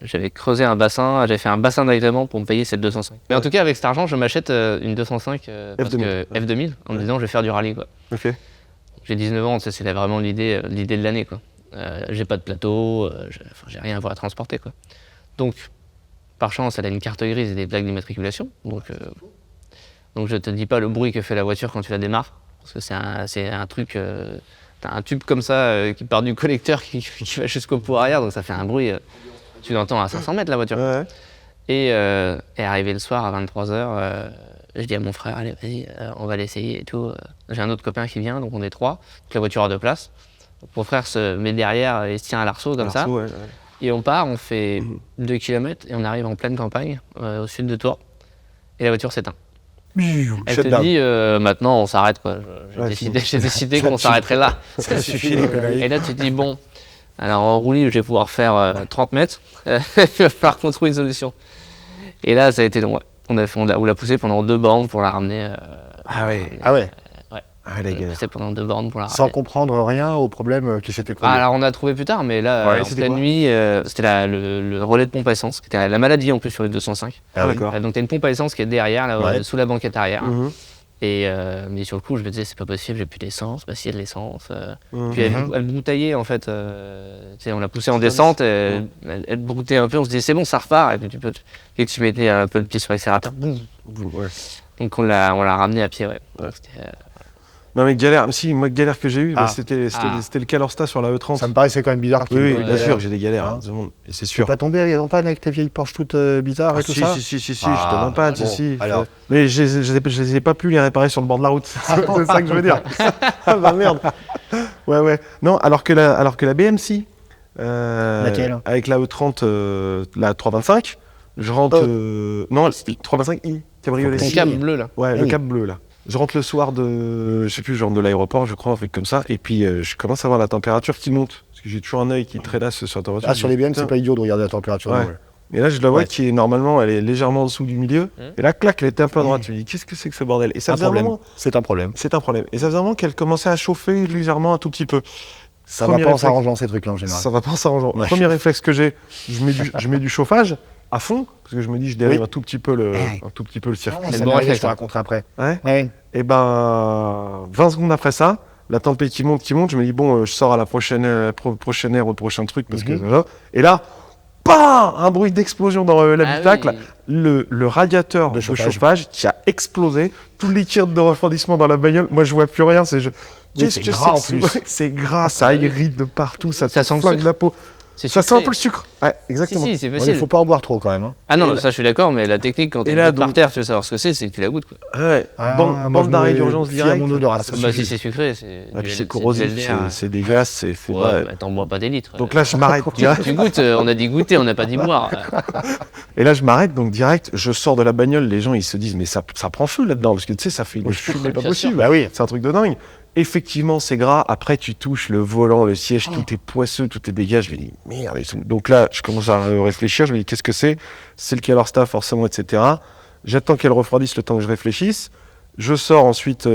J'avais creusé un bassin, j'avais fait un bassin d'agrément pour me payer cette 205. Mais en tout cas, avec cet argent, je m'achète une 205 parce que F2000 en me disant je vais faire du rallye, quoi. Ok. J'ai 19 ans, ça, c'est vraiment l'idée de l'année, quoi. J'ai pas de plateau, j'ai rien à voir à transporter, quoi. Donc, par chance, elle a une carte grise et des plaques d'immatriculation. Donc je te dis pas le bruit que fait la voiture quand tu la démarres, parce que c'est un truc. T'as un tube comme ça qui part du collecteur qui va jusqu'au pot arrière, donc ça fait un bruit. Tu l'entends à 500 mètres la voiture. Ouais. Et arrivé le soir à 23h, je dis à mon frère, allez, vas-y, on va l'essayer et tout. J'ai un autre copain qui vient, donc on est 3. Donc la voiture a 2 places. Donc mon frère se met derrière et se tient à l'arceau comme ça. Ouais. Et on part, on fait 2 km et on arrive en pleine campagne, au sud de Tours. Et la voiture s'éteint. Elle te dit, maintenant on s'arrête, quoi. J'ai décidé qu'on s'arrêterait là. Ça suffit les conneries. Et là tu te dis, bon, alors en roulis je vais pouvoir faire 30 mètres. Il va falloir qu'on trouve une solution. Et là ça a été long, ouais. On l'a poussé pendant 2 bornes pour la ramener. Ah ouais. Ah ouais. Ah les gars. Poussé pendant 2 bornes pour la ramener. Sans comprendre rien au problème qui s'était posé. Alors on a trouvé plus tard, mais là, Ouais, en c'était pleine quoi nuit, c'était le relais de pompe à essence, qui était la maladie en plus sur les 205. Ah oui. d'accord. Donc t'as une pompe à essence qui est derrière, là, Ouais. sous la banquette arrière. Mhm. Et mais sur le coup, je me disais, c'est pas possible, j'ai plus d'essence. Bah, s'il y a de l'essence. Mhm. Puis elle broutaillait en fait. Tu sais, on l'a poussée en descente, elle broutait un peu, on se disait, c'est bon, ça repart. Et puis tu mettais un peu le pied sur l'accélérateur, boum. Ouais. Donc on l'a ramené à pied, ouais. Ouais. C'était, Non mais galère, si moi galère que j'ai eu, Ah. c'était le Calorsta sur la E30. Ça me paraissait quand même bizarre. Oui, qu'il- bien sûr que j'ai des galères, Hein. tout le monde, et c'est Tu sûr. peux pas tomber en panne avec tes vieilles Porsche toutes bizarres et tout si, ça? si, je te Ah, demande pas, bon, si. alors. Mais je les ai pas pu les réparer sur le bord de la route. C'est ça que je veux dire. Ah bah merde. Ouais. Non, alors que la BMC, Laquelle avec la E30, la 325, je rentre. Non, la 325i, cabriolet. ton câble bleu là. Ouais, Ah le oui. câble bleu là. Je rentre le soir je sais plus, genre de l'aéroport, je crois, un truc comme ça, et puis je commence à voir la température qui monte, parce que j'ai toujours un œil qui trédasse sur la température. Ah, sur les BM, Putain. c'est pas idiot de regarder la température. Ouais. non, ouais. Et là, je la vois Ouais. qui est normalement, elle est légèrement en dessous du milieu, et là, clac, elle était un peu à droite. Je me dis, qu'est-ce que c'est que ce bordel? Et ça Un faisait un problème. moment, C'est un problème. c'est un problème. Et ça faisait un moment qu'elle commençait à chauffer légèrement un tout petit peu. Ça Premier va pas en réflexe. s'arrangeant ces trucs-là en général. Ça va pas en s'arrangeant. Ouais. Premier réflexe que j'ai, je mets du chauffage à fond, parce que je me dis, je dérive Oui. un tout petit peu le Ah, circuit. ça C'est m'est bon arrivé, réflexe, je te hein. raconterai après. Ouais. Ouais. Et ben, 20 secondes après ça, la tempête qui monte, je me dis, bon, je sors à la prochaine aire, au prochain truc, parce que voilà. Et là, PAM, un bruit d'explosion dans l'habitacle, le radiateur de chauffage qui a explosé, tout le liquide de refroidissement dans la bagnole. Moi, je vois plus rien, Oui, qu'est-ce c'est que gras en c'est plus. C'est gras, ça irrite de partout, ça Ça te sent le flingue sucre. la peau. C'est Ça sent un sucré. peu le sucre. Ouais, exactement. Si, c'est Ouais, facile. il faut pas en boire trop quand même. Hein. Ah non, Et ça je suis d'accord, mais la technique quand Et tu là, es par donc- terre, tu veux savoir ce que c'est que tu la goûtes, quoi. Ouais, Ah, moi, bande je d'arrêt me d'urgence fie à direct. mon odorat, ça Bah suffit. si c'est sucré, c'est. Et puis du- c'est corrosif, du LDR. c'est dégueulasse, c'est Ouais, ouais. bah, t'en bois pas des litres. Donc là, je m'arrête direct. Tu goûtes, on a dit goûter, on n'a pas dit boire. Et là, je m'arrête, donc direct, je sors de la bagnole, les gens, ils se disent, mais ça prend feu là-dedans, parce que tu sais, ça fait une fumée pas bien possible. Bah oui. C'est un truc de dingue. Effectivement, c'est gras. Après, tu touches le volant, le siège, tout est poisseux, tout est dégagé. Je me dis, merde. Et tout. Donc là, je commence à réfléchir. Je me dis, qu'est-ce que c'est? C'est le Calorsta, forcément, etc. J'attends qu'elle refroidisse le temps que je réfléchisse. Je sors ensuite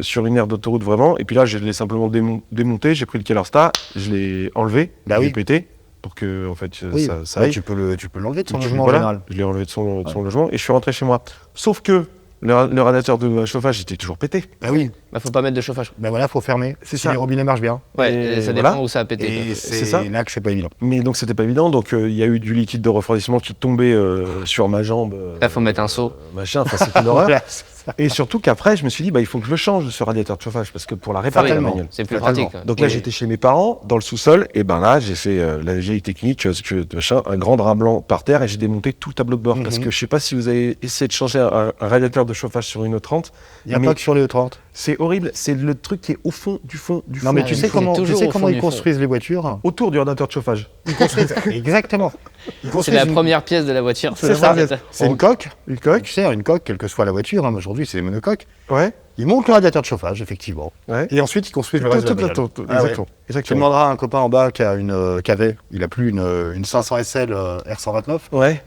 sur une aire d'autoroute vraiment. Et puis là, je l'ai simplement démonté. J'ai pris le Calorsta, je l'ai enlevé, Bah je l'ai oui. pété pour que en fait, Oui, ça ouais, aille. tu peux l'enlever de son Donc, logement voilà, en général. je l'ai enlevé de son logement et je suis rentré chez moi. Sauf que le radiateur de chauffage était toujours pété. Bah oui. Bah faut pas mettre de chauffage. Bah voilà, faut fermer. C'est Si ça. les robinets marchent bien. Ouais, Et ça dépend voilà. où ça a pété. quoi. Et c'est ça. c'est là que c'est pas évident. Mais donc c'était pas évident, donc il y a eu du liquide de refroidissement qui tombait sur ma jambe. Là faut mettre un seau. Machin, enfin c'était une horreur. Voilà, c'est ça. Et surtout qu'après je me suis dit, bah, il faut que je le change ce radiateur de chauffage, parce que pour la réparer la Certainement. bagnole. C'est plus Totalement. pratique. quoi. Donc là Et- j'étais chez mes parents, dans le sous-sol, et ben là j'ai fait la vieille technique, machin, un grand drap blanc par terre, et j'ai démonté tout le tableau de bord. Parce que je sais pas si vous avez essayé de changer un radiateur de chauffage sur une E30, Il n'y a mais pas que sur les E30. c'est horrible. C'est le truc qui est au fond du fond du fond. Non, mais Ah, tu il sais faut comment, toujours au fond ils du fond. construisent les voitures? Autour du radiateur de chauffage. Ils construisent, exactement. Ils C'est construisent la une- première pièce de la voiture. C'est ça, C'est c'est une coque. Une coque, tu sais, une coque, quelle que soit la voiture. Hein, aujourd'hui, c'est des monocoques. Ouais. Ils montent le radiateur de chauffage, effectivement. Ouais. Et ensuite, ils construisent le reste de la bagnole. Ah ouais. Exactement. Tu Exactement. demanderas à un copain en bas qui a il a plus une 500 SL R129. Ouais.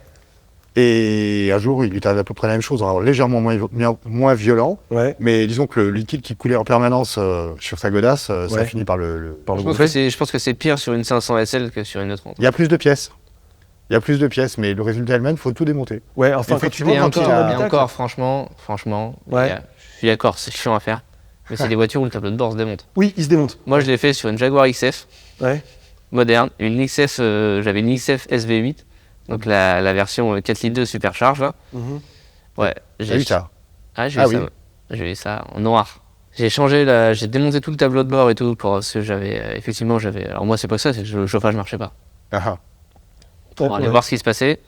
Et un jour, il lui arrive à peu près la même chose, alors légèrement moins violent. Ouais. Mais disons que le liquide qui coulait en permanence sur sa godasse, ça Ouais. finit par le. Par le Je pense que c'est pire sur une 500 SL que sur une 30. Il y a plus de pièces. Il y a plus de pièces, mais le résultat elle-même, il faut tout démonter. Ouais. Enfin, quand tu Effectivement, Et vois quand quand il tu y a- es en et habitacle. encore, franchement, Ouais. je suis d'accord, c'est chiant à faire. Mais c'est des voitures où le tableau de bord se démonte. Oui, il se démonte. Moi, je l'ai fait sur une Jaguar XF Ouais. moderne, une XF, j'avais une XF SV8, donc la version 4 litres 2 supercharge là. Mhm. Ouais, J'ai eu ça. Ah, j'ai Ah eu ça. oui. J'ai eu ça en noir. J'ai démonté tout le tableau de bord et tout pour ce que j'avais. Alors moi, c'est pas ça, c'est que le chauffage marchait pas. Ah, Pour aller Ouais. voir ce qui se passait,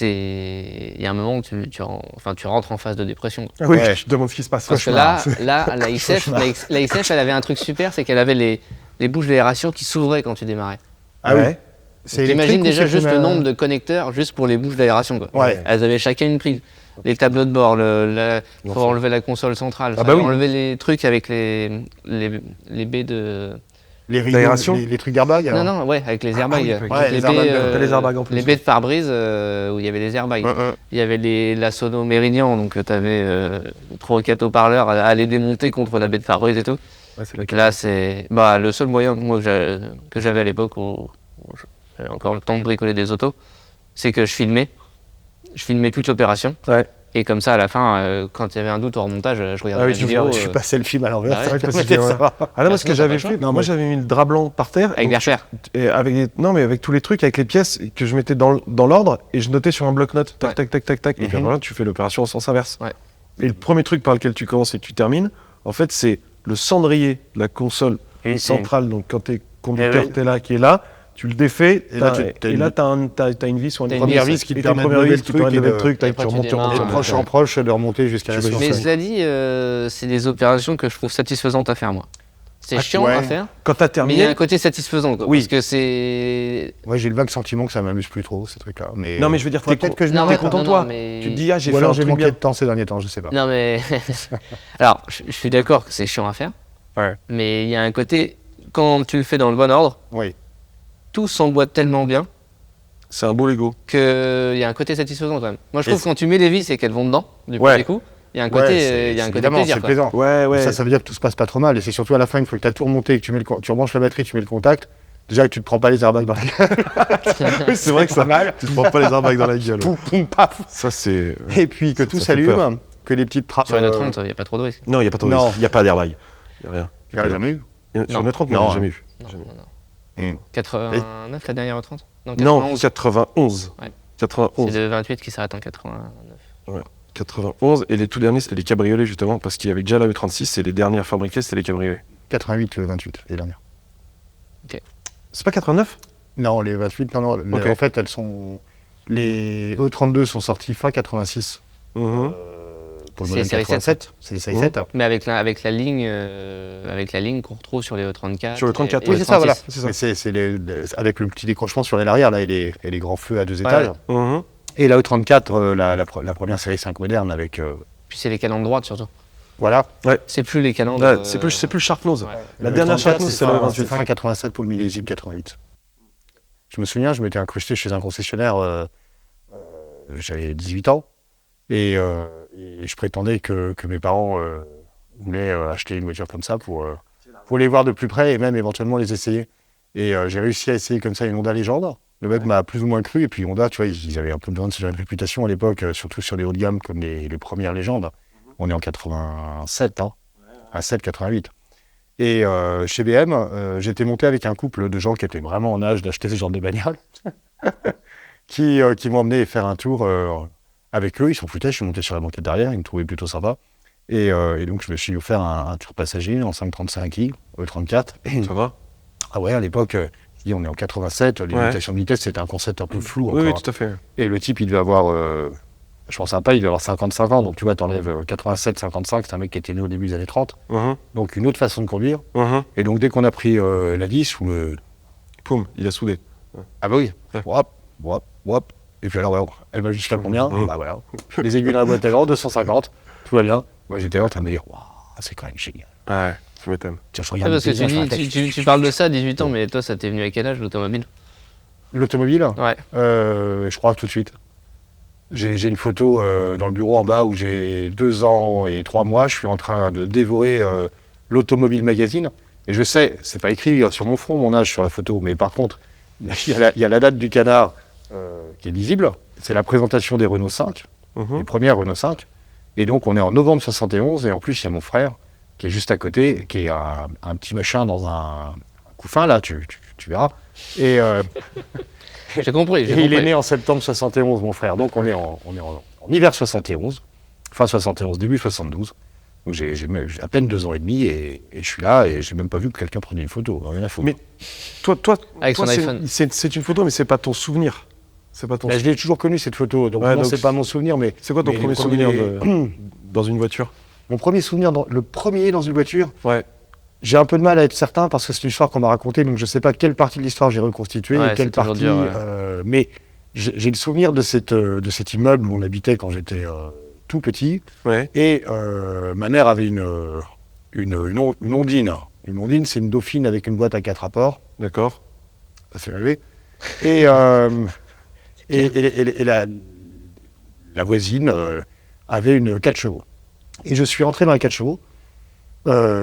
il y a un moment où tu rentres en phase de dépression. Ah oui, Ouais. je te demande ce qui se passe. Parce que là, la XF, elle avait un truc super, c'est qu'elle avait les bouches d'aération qui s'ouvraient quand tu démarrais. Ah oui. Ouais. C'est T'imagines électrique ou déjà c'est juste une, le nombre de connecteurs juste pour les bouches d'aération, quoi. Ouais. Elles avaient chacun une prise. Les tableaux de bord, faut enlever la console centrale, Ah bah oui. enlever les trucs avec les baies de... Les rideaux, L'aération les trucs d'airbag. Non, non, ouais, avec les airbags. oui, Avec ouais, les les baies, airbags, t'as les airbags en plus. Les baies de pare-brise où il y avait les airbags. Il y avait la Sono Meridian, donc tu avais 3 ou 4 haut-parleurs à les démonter contre la baie de pare-brise et tout. Ouais, c'est Donc là, c'est le seul moyen que j'avais à l'époque où j'avais encore le temps de bricoler des autos, c'est que je filmais toute l'opération. Ouais. Et comme ça, à la fin, quand il y avait un doute au remontage, je regardais Ah oui, la tu vidéo Je passais le film à l'envers. Ah ouais, c'est vrai que parce c'était que- ça. Ah là, moi, ce que sinon, j'avais t'as pas fait, le choix. moi, j'avais mis le drap blanc par terre. avec donc, Verchères. et avec tous les trucs, avec les pièces que je mettais dans l'ordre et je notais sur un bloc-notes. Tac, Ouais. tac, tac, tac, tac. Et puis Mhm. voilà, tu fais l'opération en sens inverse. Ouais. Et le premier truc par lequel tu commences et que tu termines, en fait, c'est le cendrier de la console centrale. Donc, quand t'es conducteur, Eh oui. t'es là, qui est là, tu le défais. Et là, Et là, t'as une vis sur une T'as une première vis vis qui et te t'as une permet de première lever vis le truc, de lever le truc, et tac, tu après, tu remontes, tu démarres. remontes. Et de proche en proche, de remonter jusqu'à la Tu source. Mais cela dit, c'est des opérations que je trouve satisfaisantes à faire, moi. C'est Ah, chiant ouais. à faire, Quand t'as mais il y a un terminé. côté satisfaisant, quoi. Oui. Parce que c'est... Moi, j'ai le vague sentiment que ça m'amuse plus trop, ces trucs-là. Mais, Non, mais je veux dire, faudrait t'es peut-être que je t'es m'arrête. content de non, toi. mais- Tu te dis, ah, j'ai Ou fait alors un j'ai truc manqué bien. de temps ces derniers temps, je sais pas. Non, mais... Alors, je suis d'accord que c'est chiant à faire. Ouais. Mais il y a un côté, quand tu le fais dans le bon ordre, Oui. tout s'emboîte tellement bien C'est un beau Lego. qu'il y a un côté satisfaisant quand même. Moi, je trouve Et que quand tu mets les vis et qu'elles vont dedans, du Ouais. premier coup, il y a un côté, évidemment, plaisir, c'est quoi. plaisant. Ouais, ouais. Ça veut dire que tout se passe pas trop mal. Et c'est surtout à la fin, une fois que tu as tout remonté, que tu rebranches la batterie, tu mets le contact, déjà que tu te prends pas les airbags dans la gueule. C'est vrai que ça mal. Tu te prends pas les airbags dans la gueule. Poum, poum, paf. Ça, c'est. Et puis que tout Ça fait s'allume, peur. que les petites trappes. Sur une 30, il n'y a pas trop de risques. Non, il n'y a pas de Non. risque. Il n'y a pas d'airbag. Il n'y a rien. Tu l'as jamais eu? Sur une 30, Non, non, hein. jamais eu. Non, Jamais. non, non. Mmh. 89, la dernière 30 Non, 91. 91. Ouais. 91. C'est le 28 qui s'arrête en 89. 91. Et les tout derniers, c'était les cabriolets, justement, parce qu'il y avait déjà la E36 et les dernières fabriquées, c'était les cabriolets. 88, le 28, les dernières. C'est pas 89? Non, les 28, non, non. Ok. En fait, elles sont. Les E32 sont sortis fin 86. Mhm. Pour le C'est modèle série 87. C'est les série 7. Mais avec la ligne qu'on retrouve sur les E34. Sur le 34, et Oui, et c'est ça, voilà. c'est ça. Mais c'est avec le petit décrochement sur l'arrière, là, et les grands feux à 2 étages. Mhm. Et la E34, la première série 5 moderne, avec. Puis c'est les canons de droite surtout. Voilà. C'est plus les canons Ouais, de... c'est plus Sharpnose. Ouais. La Le dernière 34, Sharpnose, c'est la c'est 28. fin 87 pour le millésime 88. Je me souviens, je m'étais incrusté chez un concessionnaire, j'avais 18 ans, et je prétendais que mes parents voulaient acheter une voiture comme ça pour les voir de plus près et même éventuellement les essayer. Et j'ai réussi à essayer comme ça une Honda Légende. Le mec m'a plus ou moins cru, et puis Honda, tu vois, ils avaient un peu besoin de ce genre de réputation à l'époque, surtout sur les hauts de gamme comme les premières légendes. On est en 87, hein, à 7, 88. Et chez BM, j'étais monté avec un couple de gens qui étaient vraiment en âge d'acheter ce genre de bagnole, qui m'ont emmené faire un tour avec eux. Ils s'en foutaient, je suis monté sur la banquette derrière, ils me trouvaient plutôt sympa. Et donc je me suis offert un tour passager en 535i, E34. Et, Ça va? ah ouais, à l'époque, on est en 87, les limitations de vitesse, c'était un concept un peu flou Oui, encore. oui, tout à fait. Et le type, il devait avoir Je pense à pas, il va avoir 55 ans, donc tu vois, t'enlèves 87, 55, c'est un mec qui était né au début des années 30. Donc une autre façon de conduire. Et donc dès qu'on a pris la 10 ou le... Poum, il a soudé. Ah bah oui, Ouais. wop. Et puis alors, ouais, elle va jusqu'à combien? Bah voilà. Les aiguilles dans la boîte à gants, 250, tout va bien. Moi j'étais là en train de me dire, waouh, c'est quand même génial. Ouais, tu m'étonnes. Tiens, je Ah, regarde parce que le paysage, je tu, réfléchis. tu parles de ça à 18 ans, mais toi, ça t'est venu à quel âge l'automobile? L'automobile, Ouais. je crois tout de suite. J'ai une photo dans le bureau en bas où j'ai 2 ans et 3 mois. Je suis en train de dévorer l'Automobile Magazine. Et je sais, c'est pas écrit sur mon front, mon âge sur la photo. Mais par contre, il y a la date du canard qui est lisible. C'est la présentation des Renault 5, les premières Renault 5. Et donc, on est en novembre 71. Et en plus, il y a mon frère qui est juste à côté, qui est un petit machin dans un couffin, là, tu verras. Et... J'ai compris. Et il est né en septembre 71, mon frère. Donc on est en hiver 71, fin 71, début 72. Donc j'ai à peine 2 ans et demi et je suis là et j'ai même pas vu que quelqu'un prenait une photo. Rien à foutre. Mais toi, Avec son c'est- iPhone. c'est une photo, mais c'est pas ton souvenir. C'est pas ton. Bah, je l'ai toujours connu cette photo. Donc Ouais, non, donc c'est pas mon souvenir, mais C'est quoi ton mais premier le souvenir dans une voiture? Mon premier souvenir, le premier dans une voiture. Ouais. J'ai un peu de mal à être certain parce que c'est une histoire qu'on m'a racontée, donc je sais pas quelle partie de l'histoire j'ai reconstituée Ouais, et quelle c'est toujours partie. dur, ouais. Mais j'ai le souvenir de cet immeuble où on habitait quand j'étais tout petit. Ouais. Et ma mère avait une ondine. Une ondine, c'est une dauphine avec une boîte à 4 rapports. D'accord. Ça fait rêver. Et la voisine avait une 4 chevaux. Et je suis rentré dans la 4 chevaux,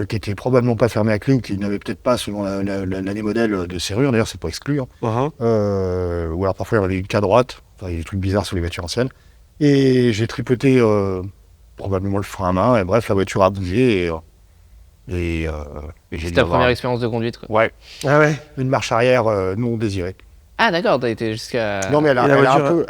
qui était probablement pas fermée à clé ou qui n'avait peut-être pas, selon l'année modèle, de serrure. D'ailleurs, c'est pas exclu. Hein. Ou alors parfois, il y avait une carte droite. Enfin, il y a des trucs bizarres sur les voitures anciennes. Et j'ai tripoté probablement le frein à main. Et bref, la voiture a bougé. Et j'ai C'est dû ta avoir première expérience de conduite, quoi. Ouais, Ah ouais. une marche arrière non désirée. Ah, d'accord, t'as été jusqu'à. Non, mais Et la voiture,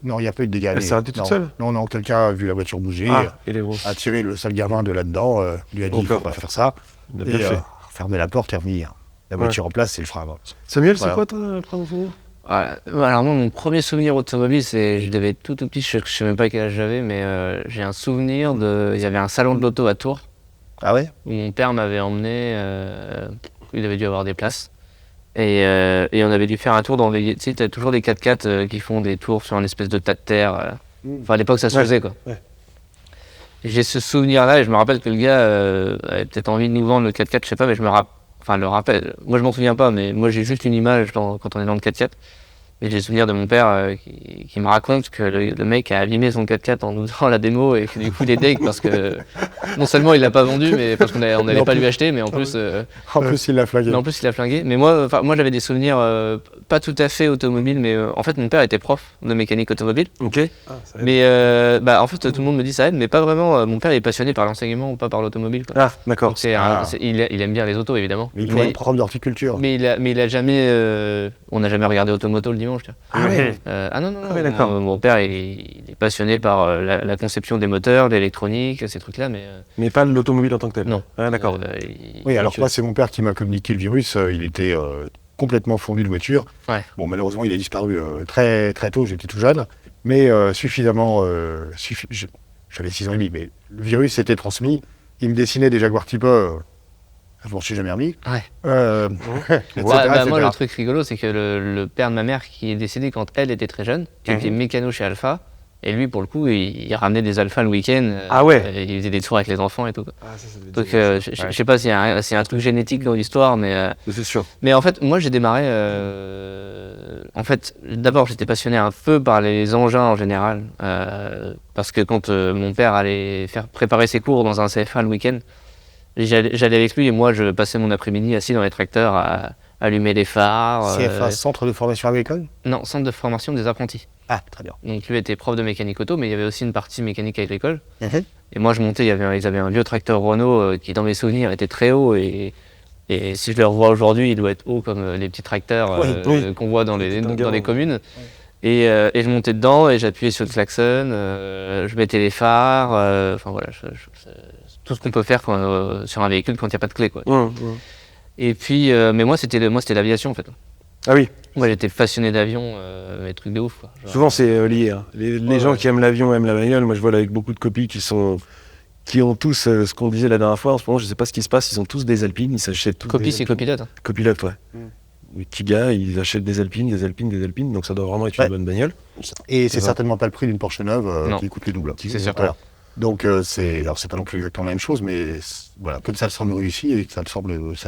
non, il n'y a pas eu de dégâts. Elle s'est arrêtée toute seule? Non, quelqu'un a vu la voiture bouger, Et les roues. a tiré le sale gamin de là-dedans, lui a dit, il ne faut pas faire ça. Il a Et bien fait. fermer la porte et revenir. La voiture en place, c'est le frein à main. Samuel, Voilà. c'est quoi ton premier souvenir? Voilà. Alors moi, mon premier souvenir automobile, c'est, je devais être tout petit, je sais même pas quel âge j'avais, mais j'ai un souvenir il y avait un salon de l'auto à Tours, Ah ouais? où mon père m'avait emmené, il avait dû avoir des places, et on avait dû faire un tour dans les, tu sais, t'as toujours des 4x4 qui font des tours sur un espèce de tas de terre, enfin à l'époque ça se Ouais. faisait quoi. Ouais. Et j'ai ce souvenir-là, et je me rappelle que le gars avait peut-être envie de nous vendre le 4x4, je sais pas, mais je me rappelle, enfin le rappel, moi je m'en souviens pas, mais moi j'ai juste une image quand on est dans le 4x4. Et j'ai le souvenir de mon père qui me raconte que le mec a abîmé son 4x4 en nous donnant la démo et que du coup il est deg parce que non seulement il l'a pas vendu, mais parce qu'on n'allait pas lui acheter, mais en plus, En plus, il l'a flagué. mais en plus il a flingué. Mais moi j'avais des souvenirs pas tout à fait automobiles, mais en fait mon père était prof de mécanique automobile. Ok. Ah, ça aide. Mais en fait tout le monde me dit ça aide, mais pas vraiment. Mon père est passionné par l'enseignement, pas par l'automobile, quoi. Ah, d'accord. Donc il aime bien les autos évidemment. Mais il faut être prof d'horticulture. Mais il a jamais, on n'a jamais regardé Automoto le dimanche. Tu vois. Ah ouais. Non. Ah ouais, d'accord. Mon père, il est passionné par la conception des moteurs, l'électronique, ces trucs-là, mais Mais pas l'automobile en tant que tel. non. Ah, d'accord. Oui, alors moi, c'est mon père qui m'a communiqué le virus. Il était complètement fondu de voiture. Ouais. Bon, malheureusement, il a disparu très, très tôt. J'étais tout jeune. Mais suffisamment... J'avais 6 ans et demi, mais le virus s'était transmis. Il me dessinait des Jaguar Type je m'en suis jamais remis. Ouais. Etc., Moi, etc. le truc rigolo, c'est que le père de ma mère, qui est décédé quand elle était très jeune, qui était mécano chez Alpha, et lui, pour le coup, il ramenait des Alpha le week-end. Ah ouais. Il faisait des tours avec les enfants et tout, quoi. Ah, ça devait Donc, dire- je sais pas s'il y a un truc génétique dans l'histoire, mais C'est sûr. Mais en fait, moi j'ai démarré. En fait, d'abord j'étais passionné un peu par les engins en général. Parce que quand mon père allait faire préparer ses cours dans un CFA le week-end, j'allais avec lui et moi je passais mon après-midi assis dans les tracteurs à allumer les phares. CFA, Centre de formation agricole. Non, centre de formation des apprentis. Ah, très bien. Donc lui était prof de mécanique auto, mais il y avait aussi une partie mécanique agricole. Et moi je montais, ils avaient un vieux tracteur Renault qui dans mes souvenirs était très haut et si je le revois aujourd'hui, il doit être haut comme les petits tracteurs Oui. qu'on voit dans les gamin. communes. Et je montais dedans et j'appuyais sur le klaxon, je mettais les phares, enfin voilà, c'est tout ce qu'on peut faire sur un véhicule quand il n'y a pas de clé, quoi. Ouais. Et puis, mais moi c'était l'aviation en fait. Ah oui. Moi, j'étais passionné d'avion, mais trucs de ouf, quoi. Genre, Souvent, c'est lié. Hein. Les gens qui aiment l'avion aiment la bagnole. Moi, je vois là avec beaucoup de copines qui ont tous ce qu'on disait la dernière fois. En ce moment, je sais pas ce qui se passe. Ils ont tous des Alpines. Ils s'achètent tous. Copie, c'est copilote. Hein. Copilote, ouais. Les petits gars, ils achètent des Alpines. Donc ça doit vraiment être une bonne bagnole. Et c'est Ça. certainement pas le prix d'une Porsche neuve Non. qui coûte le double. C'est sûr. Voilà. Donc alors c'est pas non plus exactement la même chose, mais voilà, comme ça le semble réussi et que ça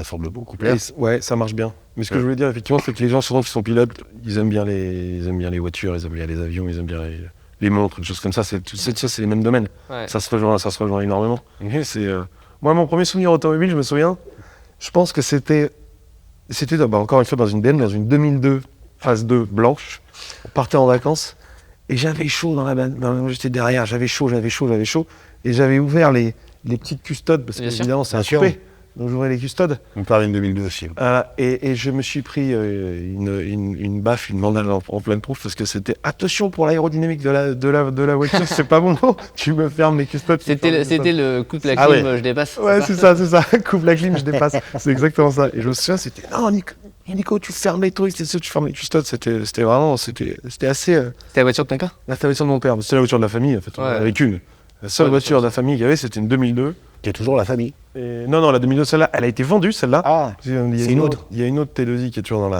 semble beaucoup plaire. Ouais, ça marche bien. Mais ce que je voulais dire, effectivement, c'est que les gens, souvent, qui sont pilotes, ils aiment bien les voitures, ils aiment bien les avions, ils aiment bien les montres, des choses comme ça. C'est les mêmes domaines. Ouais. Ça se rejoint énormément. Et moi, mon premier souvenir automobile, je me souviens, je pense que c'était encore une fois dans une BM, dans une 2002 phase 2 blanche. On partait en vacances et j'avais chaud j'étais derrière, j'avais chaud. Et j'avais ouvert les petites custodes, parce que Bien sûr. évidemment, c'est un Bien sûr. coupé. Donc j'ouvrais les custodes. On parlait de 2002 aussi. Et je me suis pris une baffe, une mandale en pleine proue, parce que c'était attention pour l'aérodynamique de la voiture, c'est pas bon. Tu me fermes les custodes. C'était le coup de la Ah clim, ouais. je dépasse. Ouais, c'est ça. Coupe la clim, je dépasse. C'est exactement ça. Et je me souviens, c'était non, Nico, tu fermes les trucs, tu fermes les custodes. C'était vraiment, c'était assez. C'était la voiture de ton père? C'était la voiture de mon père, c'était la voiture de la famille, en fait. On Ouais. en avait qu'une. La seule Ouais, voiture de la famille qu'il y avait, c'était une 2002. Qui est toujours la famille. Et non, la 2002, celle-là, elle a été vendue, celle-là. Ah, Il y a c'est une autre. Il y a une autre T2i qui est toujours dans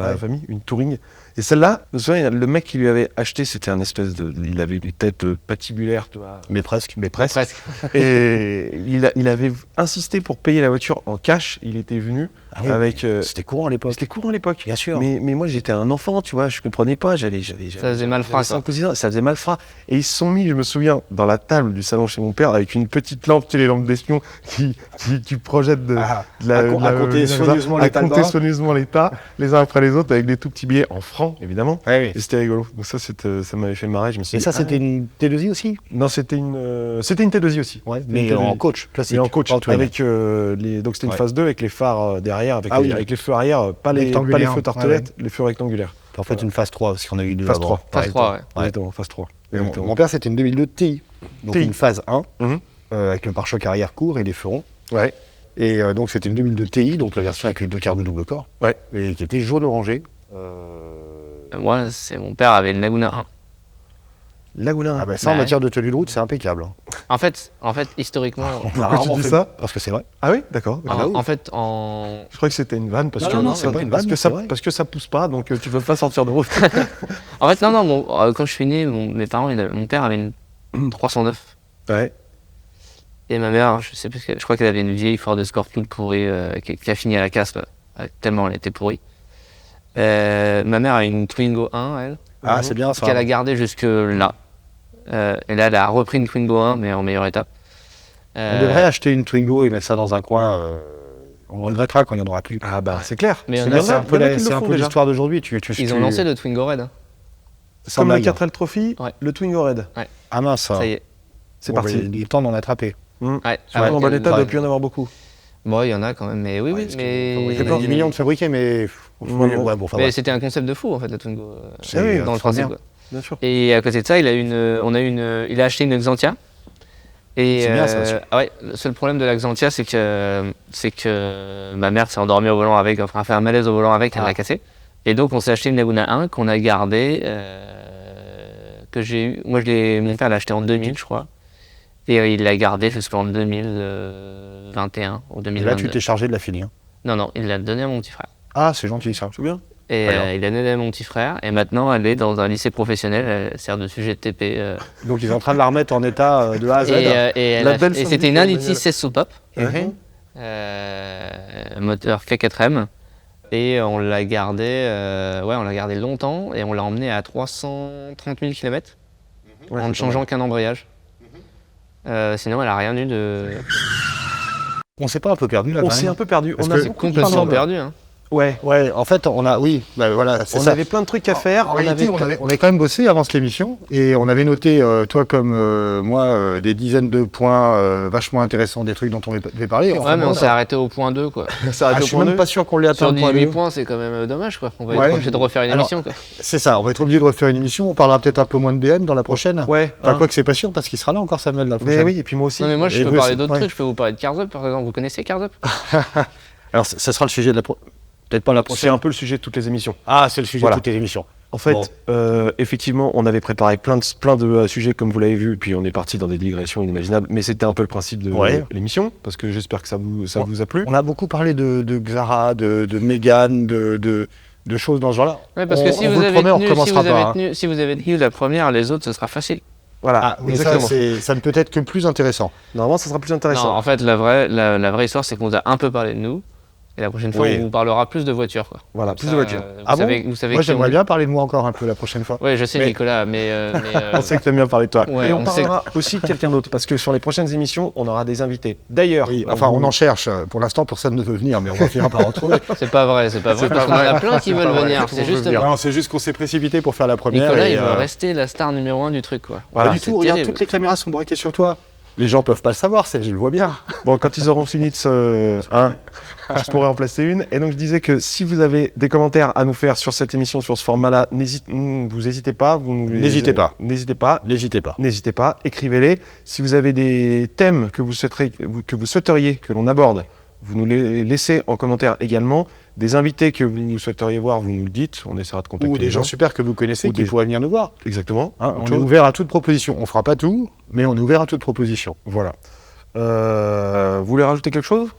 la Ouais. famille, une Touring. Et celle-là, je me souviens, le mec qui lui avait acheté, c'était un espèce de. Il avait des têtes patibulaires, tu vois. mais presque. Presque. Et il avait insisté pour payer la voiture en cash. Il était venu Ah oui, avec. C'était courant à l'époque. C'était courant à l'époque. Bien sûr. Mais moi, j'étais un enfant, tu vois, je comprenais pas. Ça faisait malfrat, j'avais 5 ou 6 ans, ça faisait malfrat. Et ils se sont mis, je me souviens, dans la table du salon chez mon père, avec une petite lampe, tu sais, les lampes d'espion qui projettent de à compter soigneusement à l'état de compter bras. soigneusement l'état, les uns après les autres, avec des tout petits billets en francs, évidemment. Ouais, oui. Et c'était rigolo. Donc ça m'avait fait marrer. Je me suis Et dit, ça, c'était une T2i aussi. non, c'était une T2i aussi. Ouais, C'était mais une T2i. en coach, classique. Mais en coach, Pas en touring. avec donc c'était une Ouais. phase 2 avec les phares derrière, Ah oui. avec les feux arrière, pas les Rectangulaires. feux tartelettes, les feux rectangulaires. En fait, une phase 3, parce qu'on a eu deux Phase avant. 3. Phase 3, ouais. Exactement, phase 3. Et Exactement. mon père, c'était une 2002 TI. Donc TI. une phase 1, Mhm. avec le pare-choc arrière court et les feux ronds. Ouais. Et donc c'était une 2002 TI, donc la version avec les deux quarts de double corps. Ouais. Et qui était jaune orangé. Moi, mon père avait une Laguna 1. Laguna. Ah bah ça, en Ouais. matière de tenue de route, c'est impeccable. hein. En fait, historiquement, On a Pourquoi rarement tu dis fait- ça Parce que c'est vrai. Ah oui, d'accord. Ah bah oui. en fait, en Je crois que c'était une vanne parce Non, que non, non, c'est pas une vanne, c'est vrai. parce que ça pousse pas, donc tu peux pas sortir de route. fait, non, quand je suis né, mes parents, mon père avait une 309 Ouais. et ma mère, je sais plus, je crois qu'elle avait une vieille Ford Escort toute pourrie qui a fini à la casse là, tellement elle était pourrie. Ma mère a une Twingo 1, elle, Ah, c'est bien ça. qu'elle a gardée jusque là. Et là, elle a repris une Twingo 1, mais en meilleur état. On devrait acheter une Twingo et mettre ça dans un coin. On regrettera quand il n'y en aura plus. Ah bah c'est clair. Mais C'est il y en bien, a- c'est un peu il y en a qui le c'est un font peu déjà. l'histoire d'aujourd'hui. Ils ont lancé le Twingo Red. Hein. sans Comme le blague. 4L Trophy, Ouais. le Twingo Red. Ah mince. Ça y est. C'est Bon, parti. Il est temps d'en attraper. Ouais. Surtout en bon état, il ouais. doit plus y en avoir beaucoup. Bon, il y en a quand même, mais oui, parce mais. Il y en a 10 millions de fabriqués, mais. Ouais, Ouais, bon, enfin, Mais bref. c'était un concept de fou en fait, la Twingo. C'est, Dans le trop principe. bien. Quoi. Bien sûr. Et à côté de ça, il a acheté une Xantia. Et C'est bien, ça aussi. ouais, le seul problème de la Xantia, c'est que ma mère s'est endormie au volant avec, enfin a fait un malaise au volant avec, elle l'a cassé. Et donc on s'est acheté une Laguna 1 qu'on a gardée, que j'ai eu. Moi mon père l'a acheté en 2000, je crois. Et il l'a gardée jusqu'en 2021 ou Et 2022. là, tu t'es chargé de la finir. Non, il l'a donnée à mon petit frère. Ah, c'est gentil ça. C'est bien. Et D'accord. il a donné à mon petit frère. Et maintenant, elle est dans un lycée professionnel. Elle sert de sujet de TP. Donc ils sont en train de la remettre en état de A à Z. Et c'était une Initi 16 sous-pop. Mhm. Moteur K4M. Et on l'a gardé, longtemps. Et on l'a emmené à 330 000 km Ouais, en ne c'est changeant qu'un embrayage. Sinon, elle a rien eu de. On s'est pas un peu perdu là On quand s'est même un peu perdu. Parce On a que beaucoup Complètement parlé. perdu. Hein. Ouais. Ouais, en fait, on a, oui, bah voilà, c'est On ça. avait plein de trucs à faire. En réalité, on avait quand même bossé avant cette émission et on avait noté, toi comme moi, des dizaines de points vachement intéressants, des trucs dont on devait parler. Ouais, Enfin, mais bon, on s'est arrêté au point 2, quoi. Ça je suis même pas sûr qu'on l'ait atteint Sur le point 18 2. points, c'est quand même dommage, quoi. On va Ouais. être obligé de refaire une Alors, émission, quoi. C'est ça, on va être obligé de refaire une émission. On parlera peut-être un peu moins de BM dans la prochaine. Ouais. Enfin, hein. quoi que c'est pas sûr parce qu'il sera là encore Samuel la Mais prochaine. oui, et puis moi aussi. Non, mais moi, je Et peux vous parler aussi, d'autres ouais. trucs. Je peux vous parler de Cars Up, par exemple. Vous connaissez Cars Up? Alors, ça sera le sujet de la Peut-être pas la C'est prochaine. un peu le sujet de toutes les émissions. Ah, c'est le sujet Voilà. de toutes les émissions. En fait, Bon. effectivement, on avait préparé plein de sujets comme vous l'avez vu, et puis on est parti dans des digressions inimaginables, mais c'était un peu le principe de Ouais. l'émission, parce que j'espère que ça vous a plu. On a beaucoup parlé de Xara, de Mégane, de choses dans ce genre-là. Ouais, parce que si on vous vous le avez promet, on tenu, recommencera si vous pas, avez hein. tenu, si vous avez tenu la première, les autres, ce sera facile. Voilà, Ah, mais ça, exactement. ça ne peut être que plus intéressant. Normalement, ça sera plus Non, intéressant. en fait, la vraie histoire, c'est qu'on vous a un peu parlé de nous. Et la prochaine fois, Oui. on vous parlera plus de voitures, quoi. Voilà, plus Ça, de voitures. Ah bon vous savez Moi, qui on j'aimerais est. bien parler de moi encore un peu la prochaine fois. Oui, je sais, Mais- Nicolas, mais On sait que tu aimes bien parler de toi. Ouais, et on on sait parlera aussi de quelqu'un d'autre, parce que sur les prochaines émissions, on aura des invités. D'ailleurs, Oui, enfin, on en cherche. Pour l'instant, personne ne veut venir, mais on va finir par en trouver. c'est pas vrai, parce qu'on en a plein qui veulent venir. C'est juste Non, c'est juste qu'on s'est précipité pour faire la première. Nicolas, et, il veut rester la star numéro 1 du truc, quoi. Voilà, Pas du c'est tout, regarde, terrible. toutes les caméras sont braquées sur toi. Les gens peuvent pas le savoir, je le vois bien. bon, quand ils auront fini de se... je pourrais en placer une. Et donc, je disais que si vous avez des commentaires à nous faire sur cette émission, sur ce format-là, vous n'hésitez pas. N'hésitez pas. N'hésitez pas. N'hésitez pas. N'hésitez pas, écrivez-les. Si vous avez des thèmes que vous souhaiteriez que l'on aborde, vous nous les laissez en commentaire également. Des invités que vous souhaiteriez voir, vous nous le dites. On essaiera de contacter Ou des les gens super que vous connaissez Ou qui des- pourraient venir nous voir. Exactement. Hein, Autre on est chose. ouvert à toute proposition. On fera pas tout, mais on est ouvert à toute proposition. Voilà. Vous voulez rajouter quelque chose?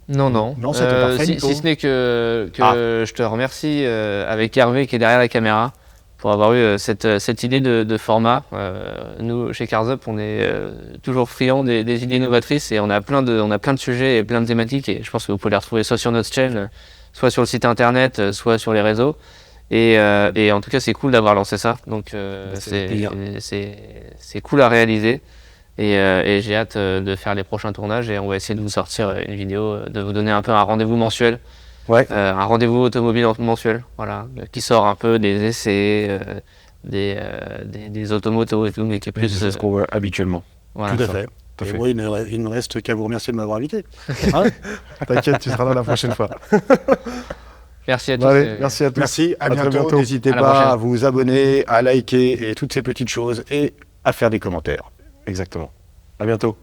Non, non. Non, c'était parfait, Si, Nico. si ce n'est que je te remercie avec Hervé qui est derrière la caméra pour avoir eu cette idée de format. Nous, chez Cars Up, on est toujours friands des idées novatrices et on a plein de sujets et plein de thématiques et je pense que vous pouvez les retrouver soit sur notre chaîne, soit sur le site internet, soit sur les réseaux. Et en tout cas, c'est cool d'avoir lancé ça. Donc, c'est cool à réaliser. Et j'ai hâte de faire les prochains tournages et on va essayer de vous sortir une vidéo, de vous donner un peu un rendez-vous mensuel. Ouais. Un rendez-vous automobile mensuel, voilà, qui sort un peu des essais, des automotos et tout, mais qui est plus. C'est ce qu'on voit habituellement. Voilà. Tout à fait. Tout à Et fait. moi, il ne reste qu'à vous remercier de m'avoir invité. Hein T'inquiète, tu seras là la prochaine fois. Merci à tous. Bon, allez, merci à tous. Merci, à très bientôt. bientôt. N'hésitez À la pas prochaine. à vous abonner, à liker et toutes ces petites choses et à faire des commentaires. Exactement. À bientôt.